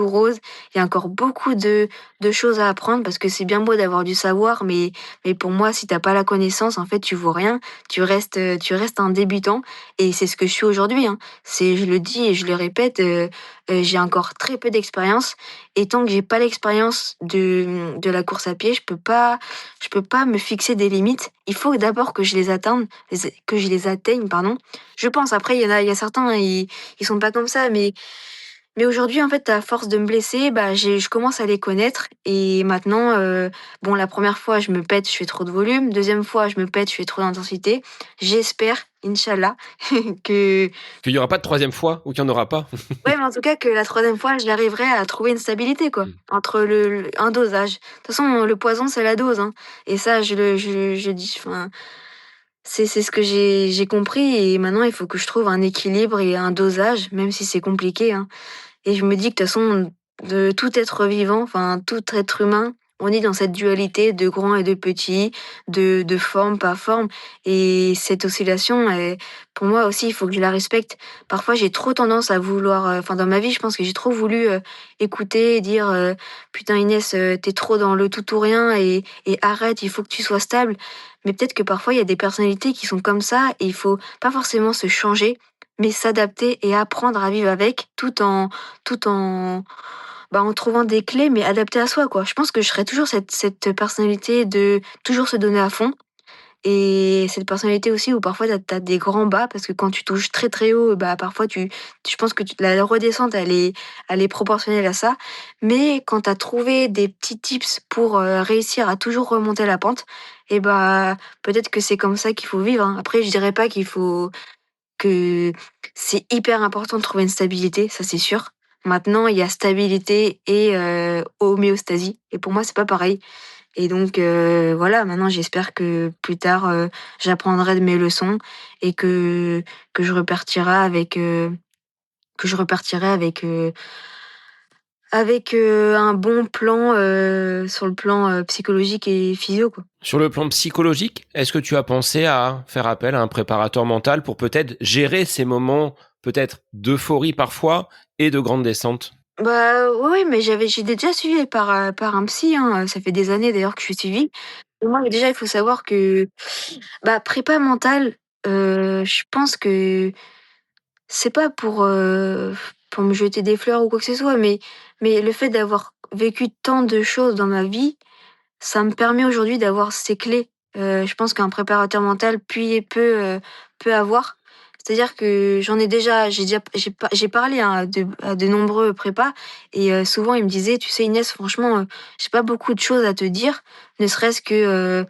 rose. Il y a encore beaucoup de choses à apprendre parce que c'est bien beau d'avoir du savoir, mais pour moi, si t'as pas la connaissance, en fait, tu vaux rien. Tu restes un débutant et c'est ce que je suis aujourd'hui, hein. Je le dis et je le répète, j'ai encore très peu d'expérience et tant que j'ai pas l'expérience de la course à pied, je peux pas me fixer des limites. Il faut d'abord que je les atteigne, pardon. Je pense, après il y a certains, ils sont pas comme ça, mais aujourd'hui, en fait, à force de me blesser, je commence à les connaître et maintenant, bon, la première fois, je me pète, je fais trop de volume. Deuxième fois, je me pète, je fais trop d'intensité. J'espère, Inch'Allah, que Qu'il n'y aura pas de troisième fois ou qu'il n'y en aura pas. ouais, mais en tout cas, que la troisième fois, j'arriverai à trouver une stabilité, quoi, entre un dosage. De toute façon, le poison, c'est la dose, hein et ça, je dis enfin, c'est ce que j'ai compris et maintenant, il faut que je trouve un équilibre et un dosage, même si c'est compliqué, hein. Et je me dis que de toute façon, de tout être vivant, enfin tout être humain, on est dans cette dualité de grand et de petit, de forme, pas forme. Et cette oscillation, pour moi aussi, il faut que je la respecte. Parfois, j'ai trop tendance à vouloir, enfin dans ma vie, je pense que j'ai trop voulu écouter et dire putain Inès, t'es trop dans le tout ou rien et arrête, il faut que tu sois stable. Mais peut-être que parfois, il y a des personnalités qui sont comme ça et il faut pas forcément se changer mais s'adapter et apprendre à vivre avec tout en trouvant des clés, mais adaptées à soi, quoi. Je pense que je serai toujours cette personnalité de toujours se donner à fond et cette personnalité aussi où parfois tu as des grands bas parce que quand tu touches très, très haut, parfois je pense que la redescente, elle est proportionnelle à ça. Mais quand tu as trouvé des petits tips pour, réussir à toujours remonter la pente et peut-être que c'est comme ça qu'il faut vivre, hein. Après, je dirais pas que c'est hyper important de trouver une stabilité, ça c'est sûr. Maintenant, il y a stabilité et homéostasie et pour moi, c'est pas pareil et donc voilà, maintenant j'espère que plus tard, j'apprendrai de mes leçons et que je repartirai avec un bon plan, sur le plan, psychologique et physio, quoi. Sur le plan psychologique, est-ce que tu as pensé à faire appel à un préparateur mental pour peut-être gérer ces moments peut-être d'euphorie parfois et de grande descente? Oui, mais j'étais déjà suivie par un psy, hein, ça fait des années d'ailleurs que je suis suivie. Et moi, déjà, il faut savoir que, prépa mentale, je pense que c'est pas pour me jeter des fleurs ou quoi que ce soit, mais le fait d'avoir vécu tant de choses dans ma vie, ça me permet aujourd'hui d'avoir ces clés. Je pense qu'un préparateur mental peut avoir. C'est-à-dire que j'ai parlé, hein, à de nombreux prépas et souvent ils me disaient: «Tu sais Inès, franchement, j'ai pas beaucoup de choses à te dire, ne serait-ce que,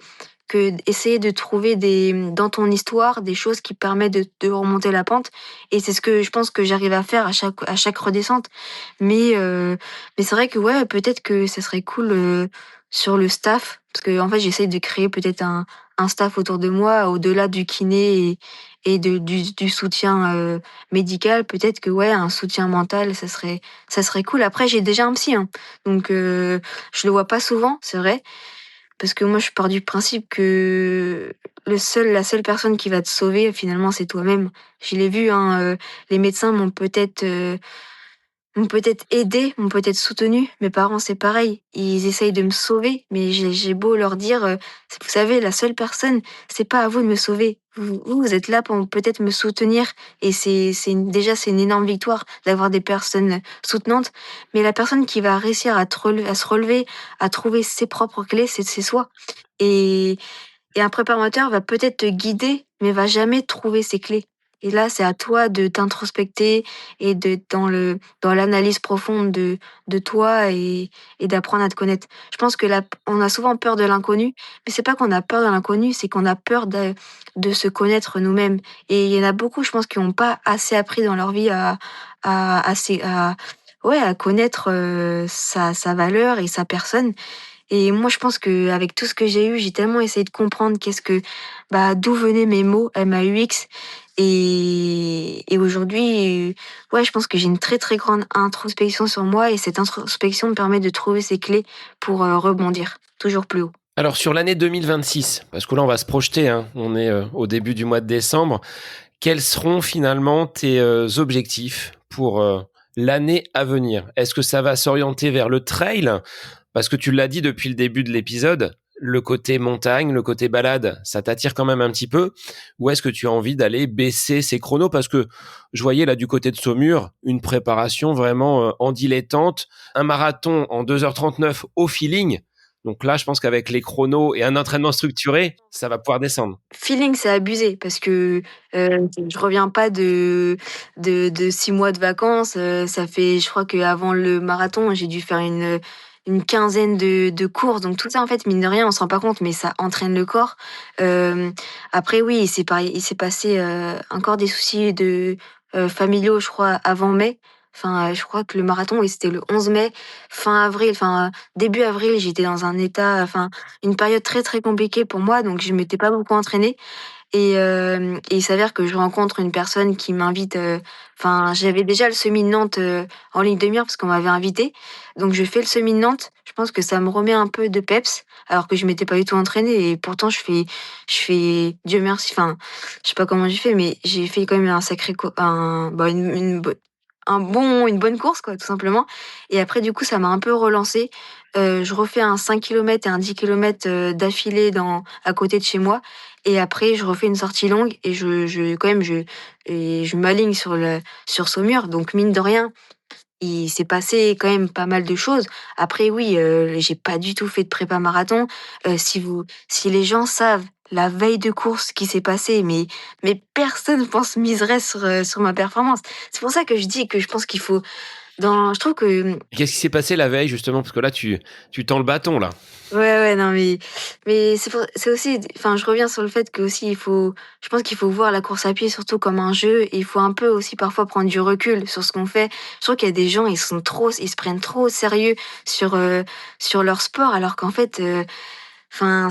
que essayer de trouver dans ton histoire des choses qui permettent de remonter la pente. Et c'est ce que je pense que j'arrive à faire à chaque redescente. Mais c'est vrai que ouais, peut-être que ça serait cool sur le staff, parce que en fait j'essaye de créer peut-être un staff autour de moi, au-delà du kiné et du soutien médical. Peut-être que ouais, un soutien mental, ça serait cool. Après, j'ai déjà un psy, hein, donc je le vois pas souvent, c'est vrai. Parce que moi, je pars du principe que la seule personne qui va te sauver, finalement, c'est toi-même. Je l'ai vu, hein, les médecins m'ont peut-être aidé, m'ont peut-être soutenu. Mes parents, c'est pareil. Ils essayent de me sauver, mais j'ai beau leur dire, vous savez, la seule personne, c'est pas à vous de me sauver. Vous êtes là pour peut-être me soutenir. Et déjà, c'est une énorme victoire d'avoir des personnes soutenantes. Mais la personne qui va réussir à se relever, à trouver ses propres clés, c'est soi. Et, et un préparateur va peut-être te guider, mais va jamais trouver ses clés. Et là, c'est à toi de t'introspecter et dans l'analyse profonde de toi et d'apprendre à te connaître. Je pense que là, on a souvent peur de l'inconnu, mais c'est pas qu'on a peur de l'inconnu, c'est qu'on a peur de se connaître nous-mêmes. Et il y en a beaucoup, je pense, qui n'ont pas assez appris dans leur vie ouais, à connaître sa valeur et sa personne. Et moi, je pense que avec tout ce que j'ai eu, j'ai tellement essayé de comprendre d'où venaient mes mots MAUX. Et aujourd'hui, ouais, je pense que j'ai une très très grande introspection sur moi et cette introspection me permet de trouver ces clés pour rebondir toujours plus haut. Alors sur l'année 2026, parce que là on va se projeter, hein, on est au début du mois de décembre, quels seront finalement tes objectifs pour l'année à venir? Est-ce que ça va s'orienter vers le trail? Parce que tu l'as dit depuis le début de l'épisode, le côté montagne, le côté balade, ça t'attire quand même un petit peu? Ou est-ce que tu as envie d'aller baisser ces chronos? Parce que je voyais là du côté de Saumur, une préparation vraiment en dilettante, un marathon en 2h39 au feeling. Donc là, je pense qu'avec les chronos et un entraînement structuré, ça va pouvoir descendre. Feeling, c'est abusé parce que je reviens pas de 6 mois de vacances. Ça fait, je crois qu'avant le marathon, j'ai dû faire une quinzaine de courses. Donc tout ça, en fait, mine de rien, on se rend pas compte, mais ça entraîne le corps. Après, oui, il s'est passé encore des soucis familiaux, je crois, avant mai. Enfin, je crois que le marathon, oui, c'était le 11 mai, fin avril, début avril, j'étais dans un état, une période très très compliquée pour moi, donc je m'étais pas beaucoup entraînée. Et il s'avère que je rencontre une personne qui m'invite. J'avais déjà le semi de Nantes en ligne de mire parce qu'on m'avait invité. Donc je fais le semi de Nantes. Je pense que ça me remet un peu de peps, alors que je m'étais pas du tout entraînée. Et pourtant Dieu merci. Enfin, je sais pas comment j'ai fait, mais j'ai fait quand même un sacré, une bonne course, quoi, tout simplement. Et après, du coup, ça m'a un peu relancée. Je refais un 5 km et un 10 km d'affilée à côté de chez moi. Et après, je refais une sortie longue et je m'aligne sur Saumur. Donc, mine de rien, il s'est passé quand même pas mal de choses. Après, oui, j'ai pas du tout fait de prépa marathon. Si les gens savent la veille de course ce qui s'est passé, mais personne, je pense, miserait sur ma performance. C'est pour ça que je dis que je pense qu'il faut, je trouve que Qu'est-ce qui s'est passé la veille, justement? Parce que là, tu tends le bâton, là. ouais, non, mais c'est aussi, enfin, je reviens sur le fait que aussi je pense qu'il faut voir la course à pied surtout comme un jeu. Et il faut un peu aussi parfois prendre du recul sur ce qu'on fait. Je trouve qu'il y a des gens, ils se prennent trop au sérieux sur leur sport, alors qu'en fait, ça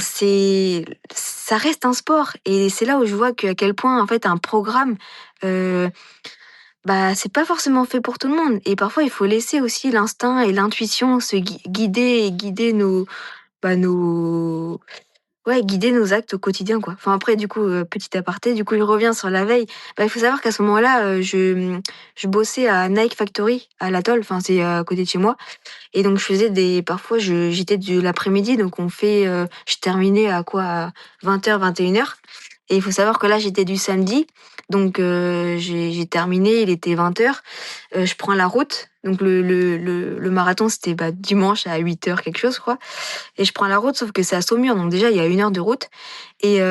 reste un sport. Et c'est là où je vois à quel point, en fait, un programme, euh, c'est pas forcément fait pour tout le monde. Et parfois, il faut laisser aussi l'instinct et l'intuition se guider et guider nos guider nos actes au quotidien, quoi. Enfin, après, du coup, petit aparté, du coup, je reviens sur la veille. Il faut savoir qu'à ce moment-là, je bossais à Nike Factory, à l'Atoll, enfin, c'est à côté de chez moi. Et donc, parfois, j'étais de l'après-midi, donc je terminais à 20h, 21h. Et il faut savoir que là, j'étais du samedi, donc j'ai terminé, il était 20h. Je prends la route, donc le marathon, c'était dimanche à 8h, quelque chose, je crois. Et je prends la route, sauf que c'est à Saumur, donc déjà, il y a 1 heure de route. Et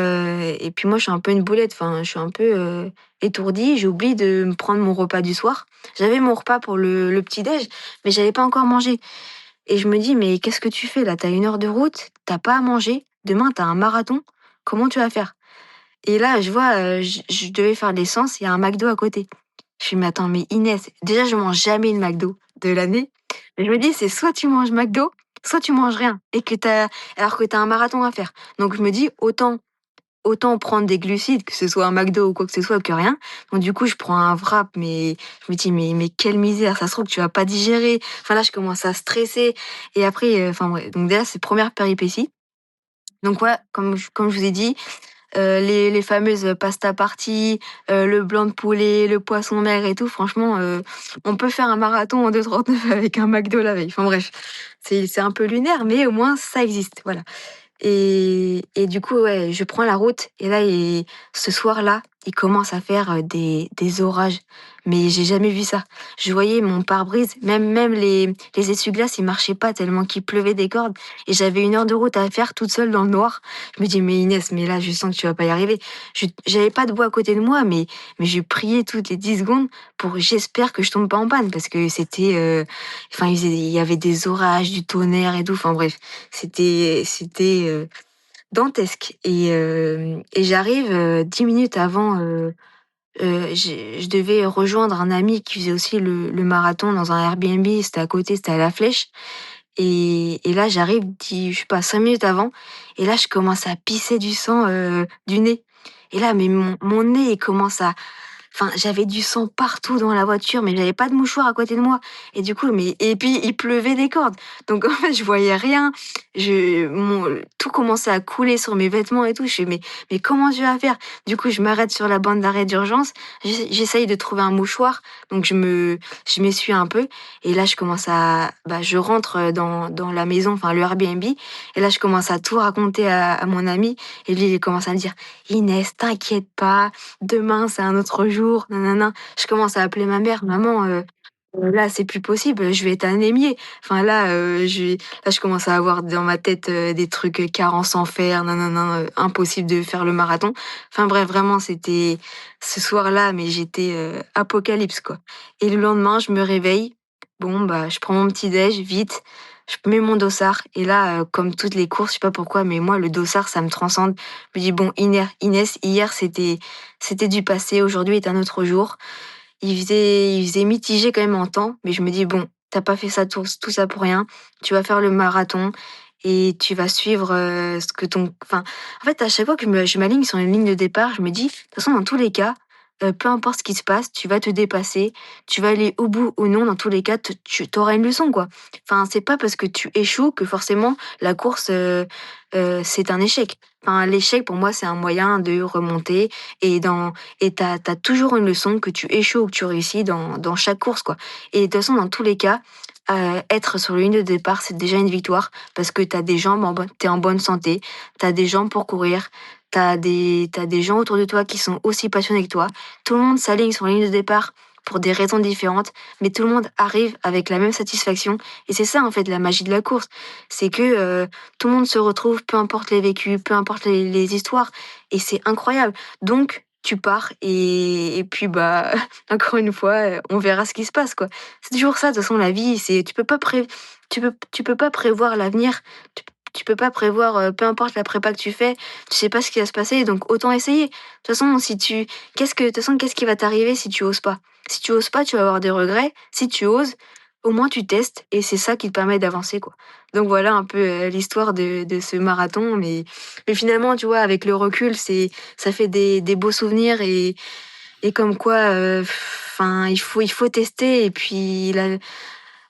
puis moi, je suis un peu une boulette, enfin, je suis un peu étourdie. J'oublie de me prendre mon repas du soir. J'avais mon repas pour le petit-déj, mais j'avais pas encore mangé. Et je me dis, mais qu'est-ce que tu fais là? T'as 1 heure de route, t'as pas à manger. Demain, t'as un marathon. comment tu vas faire? Et là, je vois, je devais faire de l'essence, il y a un McDo à côté. Je fais: «Mais attends, mais Inès, déjà je mange jamais de McDo de l'année». Mais je me dis: «C'est soit tu manges McDo, soit tu manges rien et que t'as un marathon à faire». Donc je me dis: «Autant prendre des glucides, que ce soit un McDo ou quoi que ce soit, que rien». Donc du coup, je prends un Wrap, mais je me dis: «Mais quelle misère, ça se trouve que tu vas pas digérer». Enfin là, je commence à stresser et après, enfin bref, donc déjà, c'est première péripétie. Donc ouais, comme je vous ai dit, les fameuses pasta parties, le blanc de poulet, le poisson maigre et tout, franchement, on peut faire un marathon en 2,39 avec un McDo la veille. Enfin bref, c'est un peu lunaire, mais au moins ça existe, voilà. Et du coup, ouais, je prends la route et là, ce soir-là, il commence à faire, des orages, mais j'ai jamais vu ça. Je voyais mon pare-brise, même les essuie-glaces, ils marchaient pas tellement qu'il pleuvait des cordes et j'avais 1 heure de route à faire toute seule dans le noir. Je me dis: «Mais Inès, mais là, je sens que tu vas pas y arriver». J'avais pas de bois à côté de moi, mais je priais toutes les 10 secondes pour j'espère que je tombe pas en panne parce que c'était, enfin, il y avait des orages, du tonnerre et tout, enfin bref. C'était dantesque et j'arrive, 10 minutes avant, je devais rejoindre un ami qui faisait aussi le marathon dans un Airbnb, c'était à côté, c'était à La Flèche et là j'arrive je sais pas 5 minutes avant et là je commence à pisser du sang, du nez et là mais mon nez il commence à enfin, j'avais du sang partout dans la voiture, mais j'avais pas de mouchoir à côté de moi. Et du coup, et puis il pleuvait des cordes. Donc en fait, je voyais rien. Tout commençait à couler sur mes vêtements et tout. Je fais, mais comment je vais faire? Du coup, je m'arrête sur la bande d'arrêt d'urgence. J'essaye de trouver un mouchoir. Donc je m'essuie un peu. Et là, je rentre dans la maison, enfin le Airbnb. Et là, je commence à tout raconter à mon ami. Et lui, il commence à me dire, Inès, t'inquiète pas. Demain, c'est un autre jour, nanana. Je commence à appeler ma mère: «Maman, là, c'est plus possible, je vais être anémiée». Enfin là, je commence à avoir dans ma tête, des trucs, carences en fer, nanana, impossible de faire le marathon. Enfin bref, vraiment, c'était ce soir-là, mais j'étais, apocalypse, quoi. Et le lendemain, je me réveille, bon, bah, je prends mon petit déj, vite, je mets mon dossard et là, comme toutes les courses, je sais pas pourquoi, mais moi, le dossard, ça me transcende. Je me dis: «Bon, Inès, hier, c'était du passé, aujourd'hui est un autre jour». Il faisait mitigé quand même en temps, mais je me dis: «Bon, t'as pas fait ça tout ça pour rien. Tu vas faire le marathon et tu vas suivre, ce que ton» enfin, en fait, à chaque fois que je m'aligne sur une ligne de départ, je me dis: «De toute façon, dans tous les cas, peu importe ce qui se passe, tu vas te dépasser, tu vas aller au bout ou non, dans tous les cas, tu auras une leçon, quoi». Enfin, c'est pas parce que tu échoues que forcément la course, c'est un échec. Enfin, l'échec pour moi, c'est un moyen de remonter et t'as toujours une leçon, que tu échoues ou que tu réussis dans chaque course, quoi. Et de toute façon, dans tous les cas, être sur le ligne de départ, c'est déjà une victoire parce que t'as des jambes tu en bonne santé, t'as des jambes pour courir, t'as des gens autour de toi qui sont aussi passionnés que toi. Tout le monde s'aligne sur la ligne de départ pour des raisons différentes, mais tout le monde arrive avec la même satisfaction. Et c'est ça, en fait, la magie de la course. C'est que tout le monde se retrouve, peu importe les vécus, peu importe les histoires. Et c'est incroyable. Donc, tu pars et puis, bah, encore une fois, on verra ce qui se passe, quoi. C'est toujours ça, de toute façon, la vie, tu peux pas prévoir l'avenir. Tu peux pas prévoir, peu importe la prépa que tu fais, tu sais pas ce qui va se passer, donc autant essayer. De toute façon, de toute façon, qu'est-ce qui va t'arriver si tu oses pas? Si tu oses pas, tu vas avoir des regrets. Si tu oses, au moins tu testes et c'est ça qui te permet d'avancer, quoi. Donc voilà un peu, l'histoire de ce marathon, mais finalement, tu vois, avec le recul, ça fait des beaux souvenirs et comme quoi, enfin, il faut tester et puis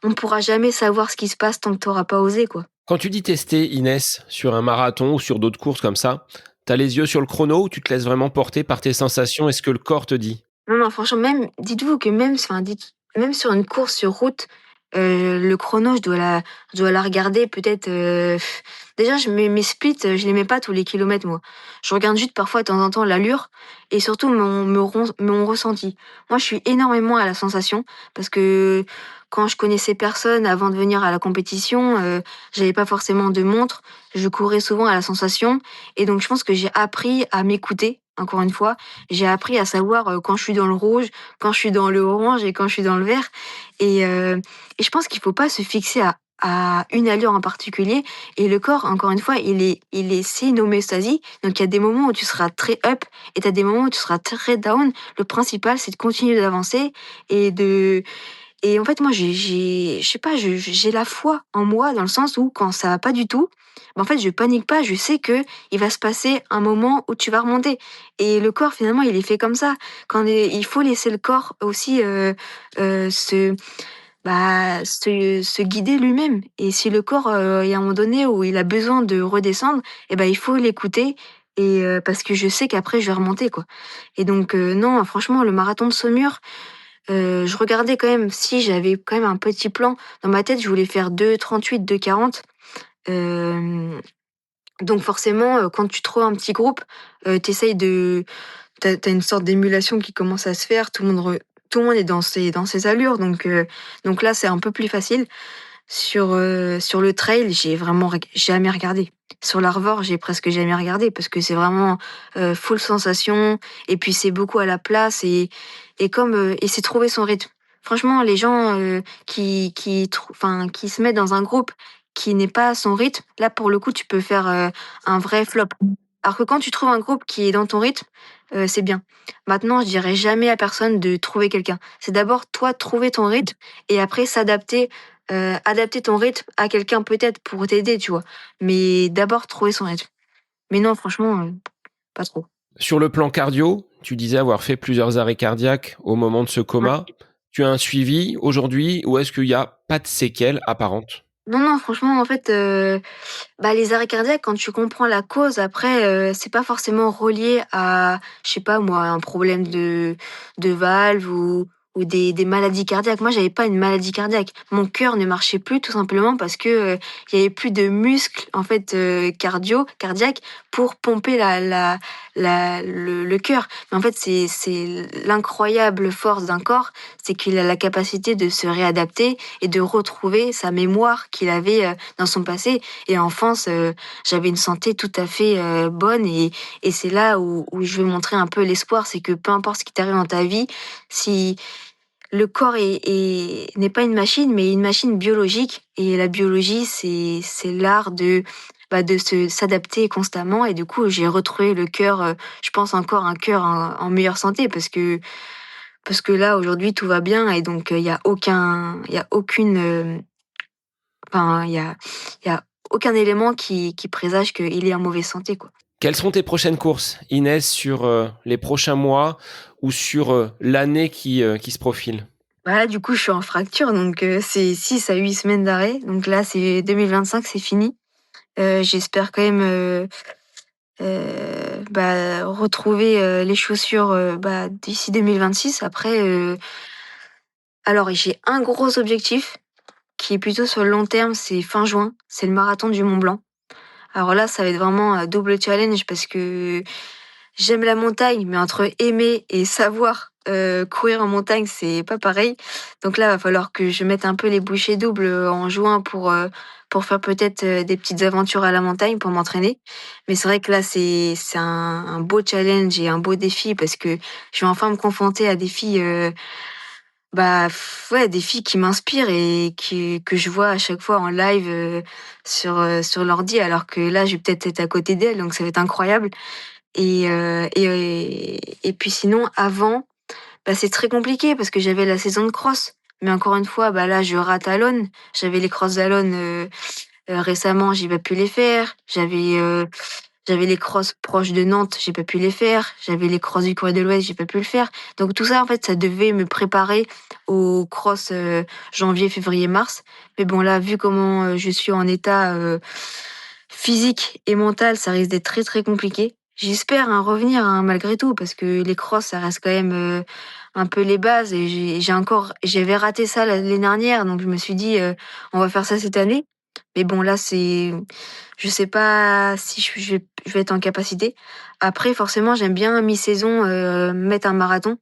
on pourra jamais savoir ce qui se passe tant que tu auras pas osé, quoi. Quand tu dis tester, Inès, sur un marathon ou sur d'autres courses comme ça, t'as les yeux sur le chrono ou tu te laisses vraiment porter par tes sensations et ce que le corps te dit? Non, non, franchement, même dites-vous que même sur une course sur route, le chrono, je dois la regarder peut-être, déjà mes splits, je les mets pas tous les kilomètres moi. Je regarde juste parfois de temps en temps l'allure et surtout mon ressenti. Moi, je suis énormément à la sensation parce que quand je connaissais personne avant de venir à la compétition, j'avais pas forcément de montre, je courais souvent à la sensation et donc je pense que j'ai appris à m'écouter, encore une fois. J'ai appris à savoir, quand je suis dans le rouge, quand je suis dans le orange et quand je suis dans le vert et je pense qu'il faut pas se fixer à à une allure en particulier. Et le corps, encore une fois, c'est une homéostasie. Donc il y a des moments où tu seras très up et tu as des moments où tu seras très down. Le principal, c'est de continuer d'avancer et de et en fait, moi, je sais pas, j'ai la foi en moi dans le sens où quand ça va pas du tout, en fait, je panique pas, je sais que il va se passer un moment où tu vas remonter. Et le corps, finalement, il est fait comme ça. Il faut laisser le corps aussi se se guider lui-même. Et si le corps, il y a un moment donné où il a besoin de redescendre, et ben il faut l'écouter et parce que je sais qu'après je vais remonter, quoi. Et donc non, franchement, le marathon de Saumur, je regardais quand même si j'avais quand même un petit plan. Dans ma tête, je voulais faire 2:38, 2:40. Hem, donc forcément, quand tu trouves un petit groupe, tu de tu as une sorte d'émulation qui commence à se faire. Tout le monde est dans ses allures, donc là, c'est un peu plus facile. Sur le trail, j'ai vraiment jamais regardé. Sur l'Arvor, j'ai presque jamais regardé parce que c'est vraiment, full sensation et puis c'est beaucoup à la place et c'est trouver son rythme. Franchement, les gens, qui se mettent dans un groupe qui n'est pas à son rythme, là, pour le coup, tu peux faire, un vrai flop. Alors que quand tu trouves un groupe qui est dans ton rythme, c'est bien. Maintenant, je dirais jamais à personne de trouver quelqu'un. C'est d'abord toi trouver ton rythme et après s'adapter, adapter ton rythme à quelqu'un peut-être pour t'aider, tu vois? Mais d'abord trouver son rythme. Mais non, franchement, pas trop. Sur le plan cardio, tu disais avoir fait plusieurs arrêts cardiaques au moment de ce Ouais. coma. Tu as un suivi aujourd'hui ou est-ce qu'il n'y a pas de séquelles apparentes? Non, non, franchement, en fait, les arrêts cardiaques, quand tu comprends la cause, après, c'est pas forcément relié à, je sais pas moi, un problème de valve ou des maladies cardiaques. Moi, j'avais pas une maladie cardiaque. Mon cœur ne marchait plus tout simplement parce que, il y avait plus de muscles, en fait, cardiaques pour pomper le cœur. Mais en fait, c'est l'incroyable force d'un corps, c'est qu'il a la capacité de se réadapter et de retrouver sa mémoire qu'il avait, dans son passé. Et en France, j'avais une santé tout à fait bonne et c'est là où je veux montrer un peu l'espoir, c'est que peu importe ce qui t'arrive dans ta vie, si le corps n'est pas une machine, mais une machine biologique et la biologie, c'est l'art de s'adapter constamment et du coup, j'ai retrouvé le cœur, je pense encore un cœur en meilleure santé parce que là, aujourd'hui, tout va bien et donc il y a aucune, il y a aucun élément qui présage qu'il est en mauvaise santé, quoi. Quelles seront tes prochaines courses, Inès, sur les prochains mois ou sur l'année qui se profile? Bah, là, du coup, je suis en fracture, donc c'est 6 à 8 semaines d'arrêt. Donc là, c'est 2025, c'est fini. J'espère quand même, retrouver, les chaussures, d'ici 2026. Après, alors j'ai un gros objectif qui est plutôt sur le long terme, c'est fin juin, c'est le marathon du Mont Blanc. Alors là, ça va être vraiment un double challenge parce que j'aime la montagne, mais entre aimer et savoir, courir en montagne, c'est pas pareil. Donc là, va falloir que je mette un peu les bouchées doubles, en juin pour faire peut-être, des petites aventures à la montagne pour m'entraîner. Mais c'est vrai que là, c'est un beau challenge et un beau défi parce que je vais enfin me confronter à des filles, ouais, des filles qui m'inspirent et que je vois à chaque fois en live, sur l'ordi alors que là, je vais peut-être être à côté d'elles, donc ça va être incroyable. Et puis sinon, avant, c'est très compliqué parce que j'avais la saison de cross. Mais encore une fois, là, je rate à l'Aune. J'avais les crosses d'Alone récemment, j'ai pas pu les faire. J'avais les crosses proches de Nantes, j'ai pas pu les faire. J'avais les crosses du Corée de l'Ouest, j'ai pas pu le faire. Donc tout ça, en fait, ça devait me préparer aux crosses janvier, février, mars. Mais bon, là, vu comment je suis en état physique et mental, ça risque d'être très très compliqué. J'espère revenir malgré tout parce que les crosses, ça reste quand même un peu les bases et j'avais raté ça l'année dernière, donc je me suis dit on va faire ça cette année. Mais bon là je sais pas si je vais être en capacité. Après forcément j'aime bien mi-saison mettre un marathon.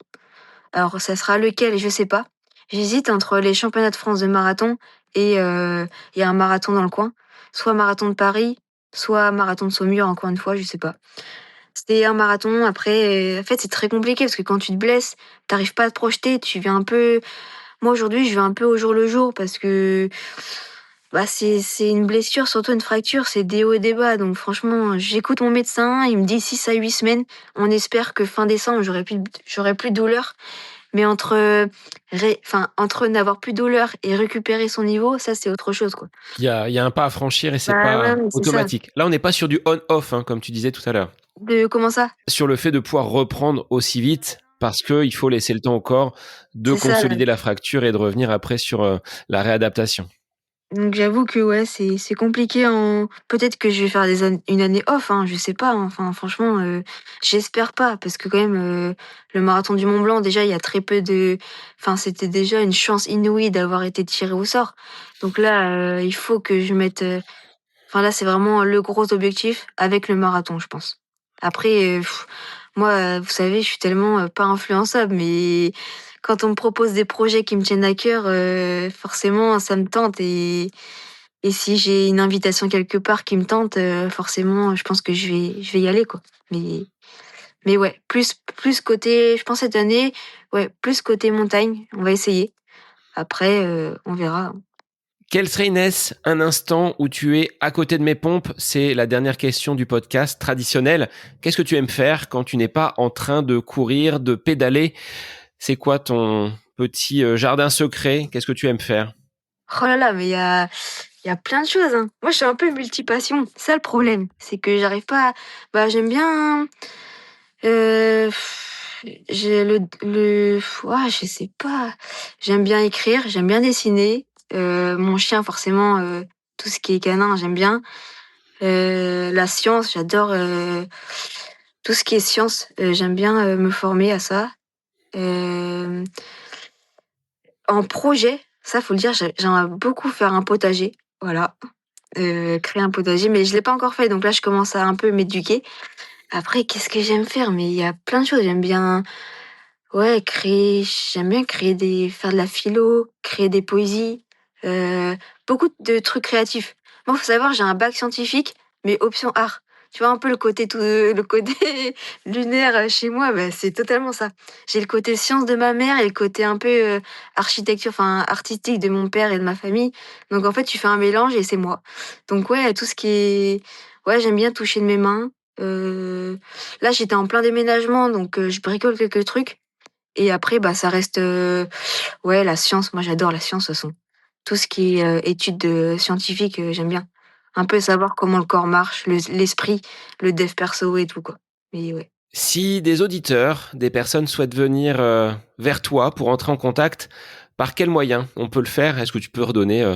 Alors ça sera lequel, je sais pas. J'hésite entre les championnats de France de marathon et il y a un marathon dans le coin. Soit marathon de Paris, soit marathon de Saumur, encore une fois, je sais pas. C'était un marathon, après, en fait, c'est très compliqué parce que quand tu te blesses, t'arrives pas à te projeter, tu viens un peu. Moi aujourd'hui, je vais un peu au jour le jour parce que C'est une blessure, surtout une fracture, c'est des hauts et des bas. Donc franchement, j'écoute mon médecin, il me dit 6 à 8 semaines. On espère que fin décembre, j'aurai plus de douleur. Mais entre n'avoir plus de douleur et récupérer son niveau, ça, c'est autre chose, quoi. Il y a un pas à franchir et c'est pas Ouais, c'est automatique. Là, on n'est pas sur du on-off, hein, comme tu disais tout à l'heure. Comment ça? Sur le fait de pouvoir reprendre aussi vite, parce qu'il faut laisser le temps au corps de consolider la fracture et de revenir après sur la réadaptation. Donc j'avoue que ouais, c'est compliqué. Peut-être que je vais faire une année off, hein, je sais pas. Enfin, franchement, j'espère pas, parce que quand même, le marathon du Mont Blanc, déjà, il y a très peu de. Enfin, c'était déjà une chance inouïe d'avoir été tiré au sort. Donc là, il faut que je mette. Enfin là, c'est vraiment le gros objectif avec le marathon, je pense. Après, moi, vous savez, je suis tellement pas influençable, mais quand on me propose des projets qui me tiennent à cœur, forcément, ça me tente. Et si j'ai une invitation quelque part qui me tente, forcément, je pense que je vais y aller, quoi. Mais ouais, plus côté, je pense cette année, ouais, plus côté montagne, on va essayer. Après, on verra. Quel serait, Inès, un instant où tu es à côté de mes pompes? C'est la dernière question du podcast traditionnel. Qu'est-ce que tu aimes faire quand tu n'es pas en train de courir, de pédaler? C'est quoi ton petit jardin secret? Qu'est-ce que tu aimes faire? Oh là là, mais il y a plein de choses, hein. Moi, je suis un peu multipassion. C'est ça le problème. C'est que j'arrive pas j'aime bien... j'ai je sais pas. J'aime bien écrire, j'aime bien dessiner. Mon chien, forcément, tout ce qui est canin, j'aime bien. La science, j'adore tout ce qui est science. J'aime bien me former à ça. En projet, ça, faut le dire, j'aimerais beaucoup faire un potager. Voilà. Créer un potager, mais je l'ai pas encore fait, donc là, je commence à un peu m'éduquer. Après, qu'est-ce que j'aime faire? Mais il y a plein de choses. J'aime bien faire de la philo, créer des poésies, beaucoup de trucs créatifs. Moi, faut savoir, j'ai un bac scientifique, mais option art. Tu vois, un peu le côté lunaire chez moi, c'est totalement ça. J'ai le côté science de ma mère et le côté un peu architecture, enfin artistique de mon père et de ma famille. Donc en fait, tu fais un mélange et c'est moi. Donc ouais, tout ce qui est... Ouais, j'aime bien toucher de mes mains. Là, j'étais en plein déménagement, donc je bricole quelques trucs. Et après, ça reste la science. Moi, j'adore la science, de toute façon. Tout ce qui est études scientifiques, j'aime bien. Un peu savoir comment le corps marche, l'esprit, le dev perso et tout, quoi. Mais ouais. Si des auditeurs, des personnes souhaitent venir vers toi pour entrer en contact, par quels moyens on peut le faire? Est-ce que tu peux redonner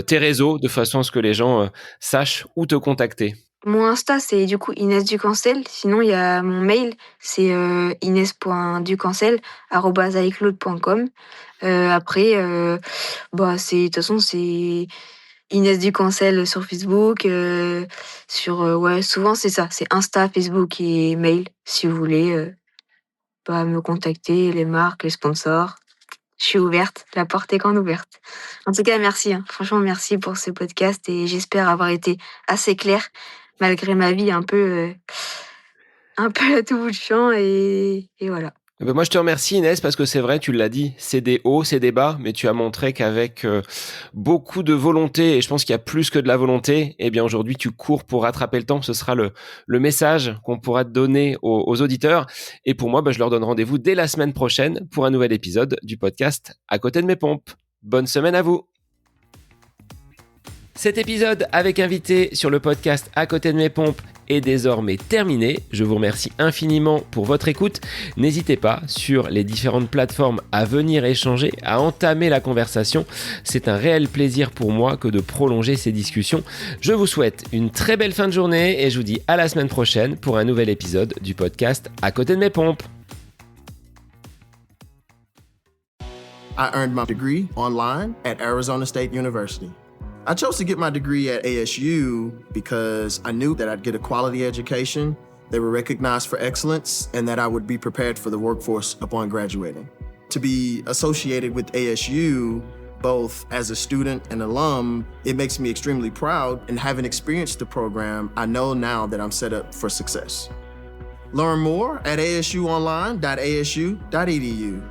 tes réseaux de façon à ce que les gens sachent où te contacter? Mon Insta, c'est du coup Inès Ducancel. Sinon, il y a mon mail, c'est ines.ducancel@icloud.com. Après, de toute façon, c'est Inès Ducancel sur Facebook. Souvent, c'est ça. C'est Insta, Facebook et mail, si vous voulez me contacter, les marques, les sponsors. Je suis ouverte, la porte est grande ouverte. En tout cas, merci. Franchement, merci pour ce podcast et j'espère avoir été assez claire malgré ma vie un peu à tout bout de champ et voilà. Moi, je te remercie, Inès, parce que c'est vrai, tu l'as dit, c'est des hauts, c'est des bas, mais tu as montré qu'avec beaucoup de volonté, et je pense qu'il y a plus que de la volonté, eh bien aujourd'hui, tu cours pour rattraper le temps. Ce sera le message qu'on pourra te donner aux auditeurs. Et pour moi, je leur donne rendez-vous dès la semaine prochaine pour un nouvel épisode du podcast À côté de mes pompes. Bonne semaine à vous. Cet épisode avec invité sur le podcast À côté de mes pompes est désormais terminé. Je vous remercie infiniment pour votre écoute. N'hésitez pas sur les différentes plateformes à venir échanger, à entamer la conversation. C'est un réel plaisir pour moi que de prolonger ces discussions. Je vous souhaite une très belle fin de journée et je vous dis à la semaine prochaine pour un nouvel épisode du podcast À côté de mes pompes. I earned my degree online at Arizona State University. I chose to get my degree at ASU because I knew that I'd get a quality education, they were recognized for excellence, and that I would be prepared for the workforce upon graduating. To be associated with ASU, both as a student and alum, it makes me extremely proud, and having experienced the program, I know now that I'm set up for success. Learn more at asuonline.asu.edu.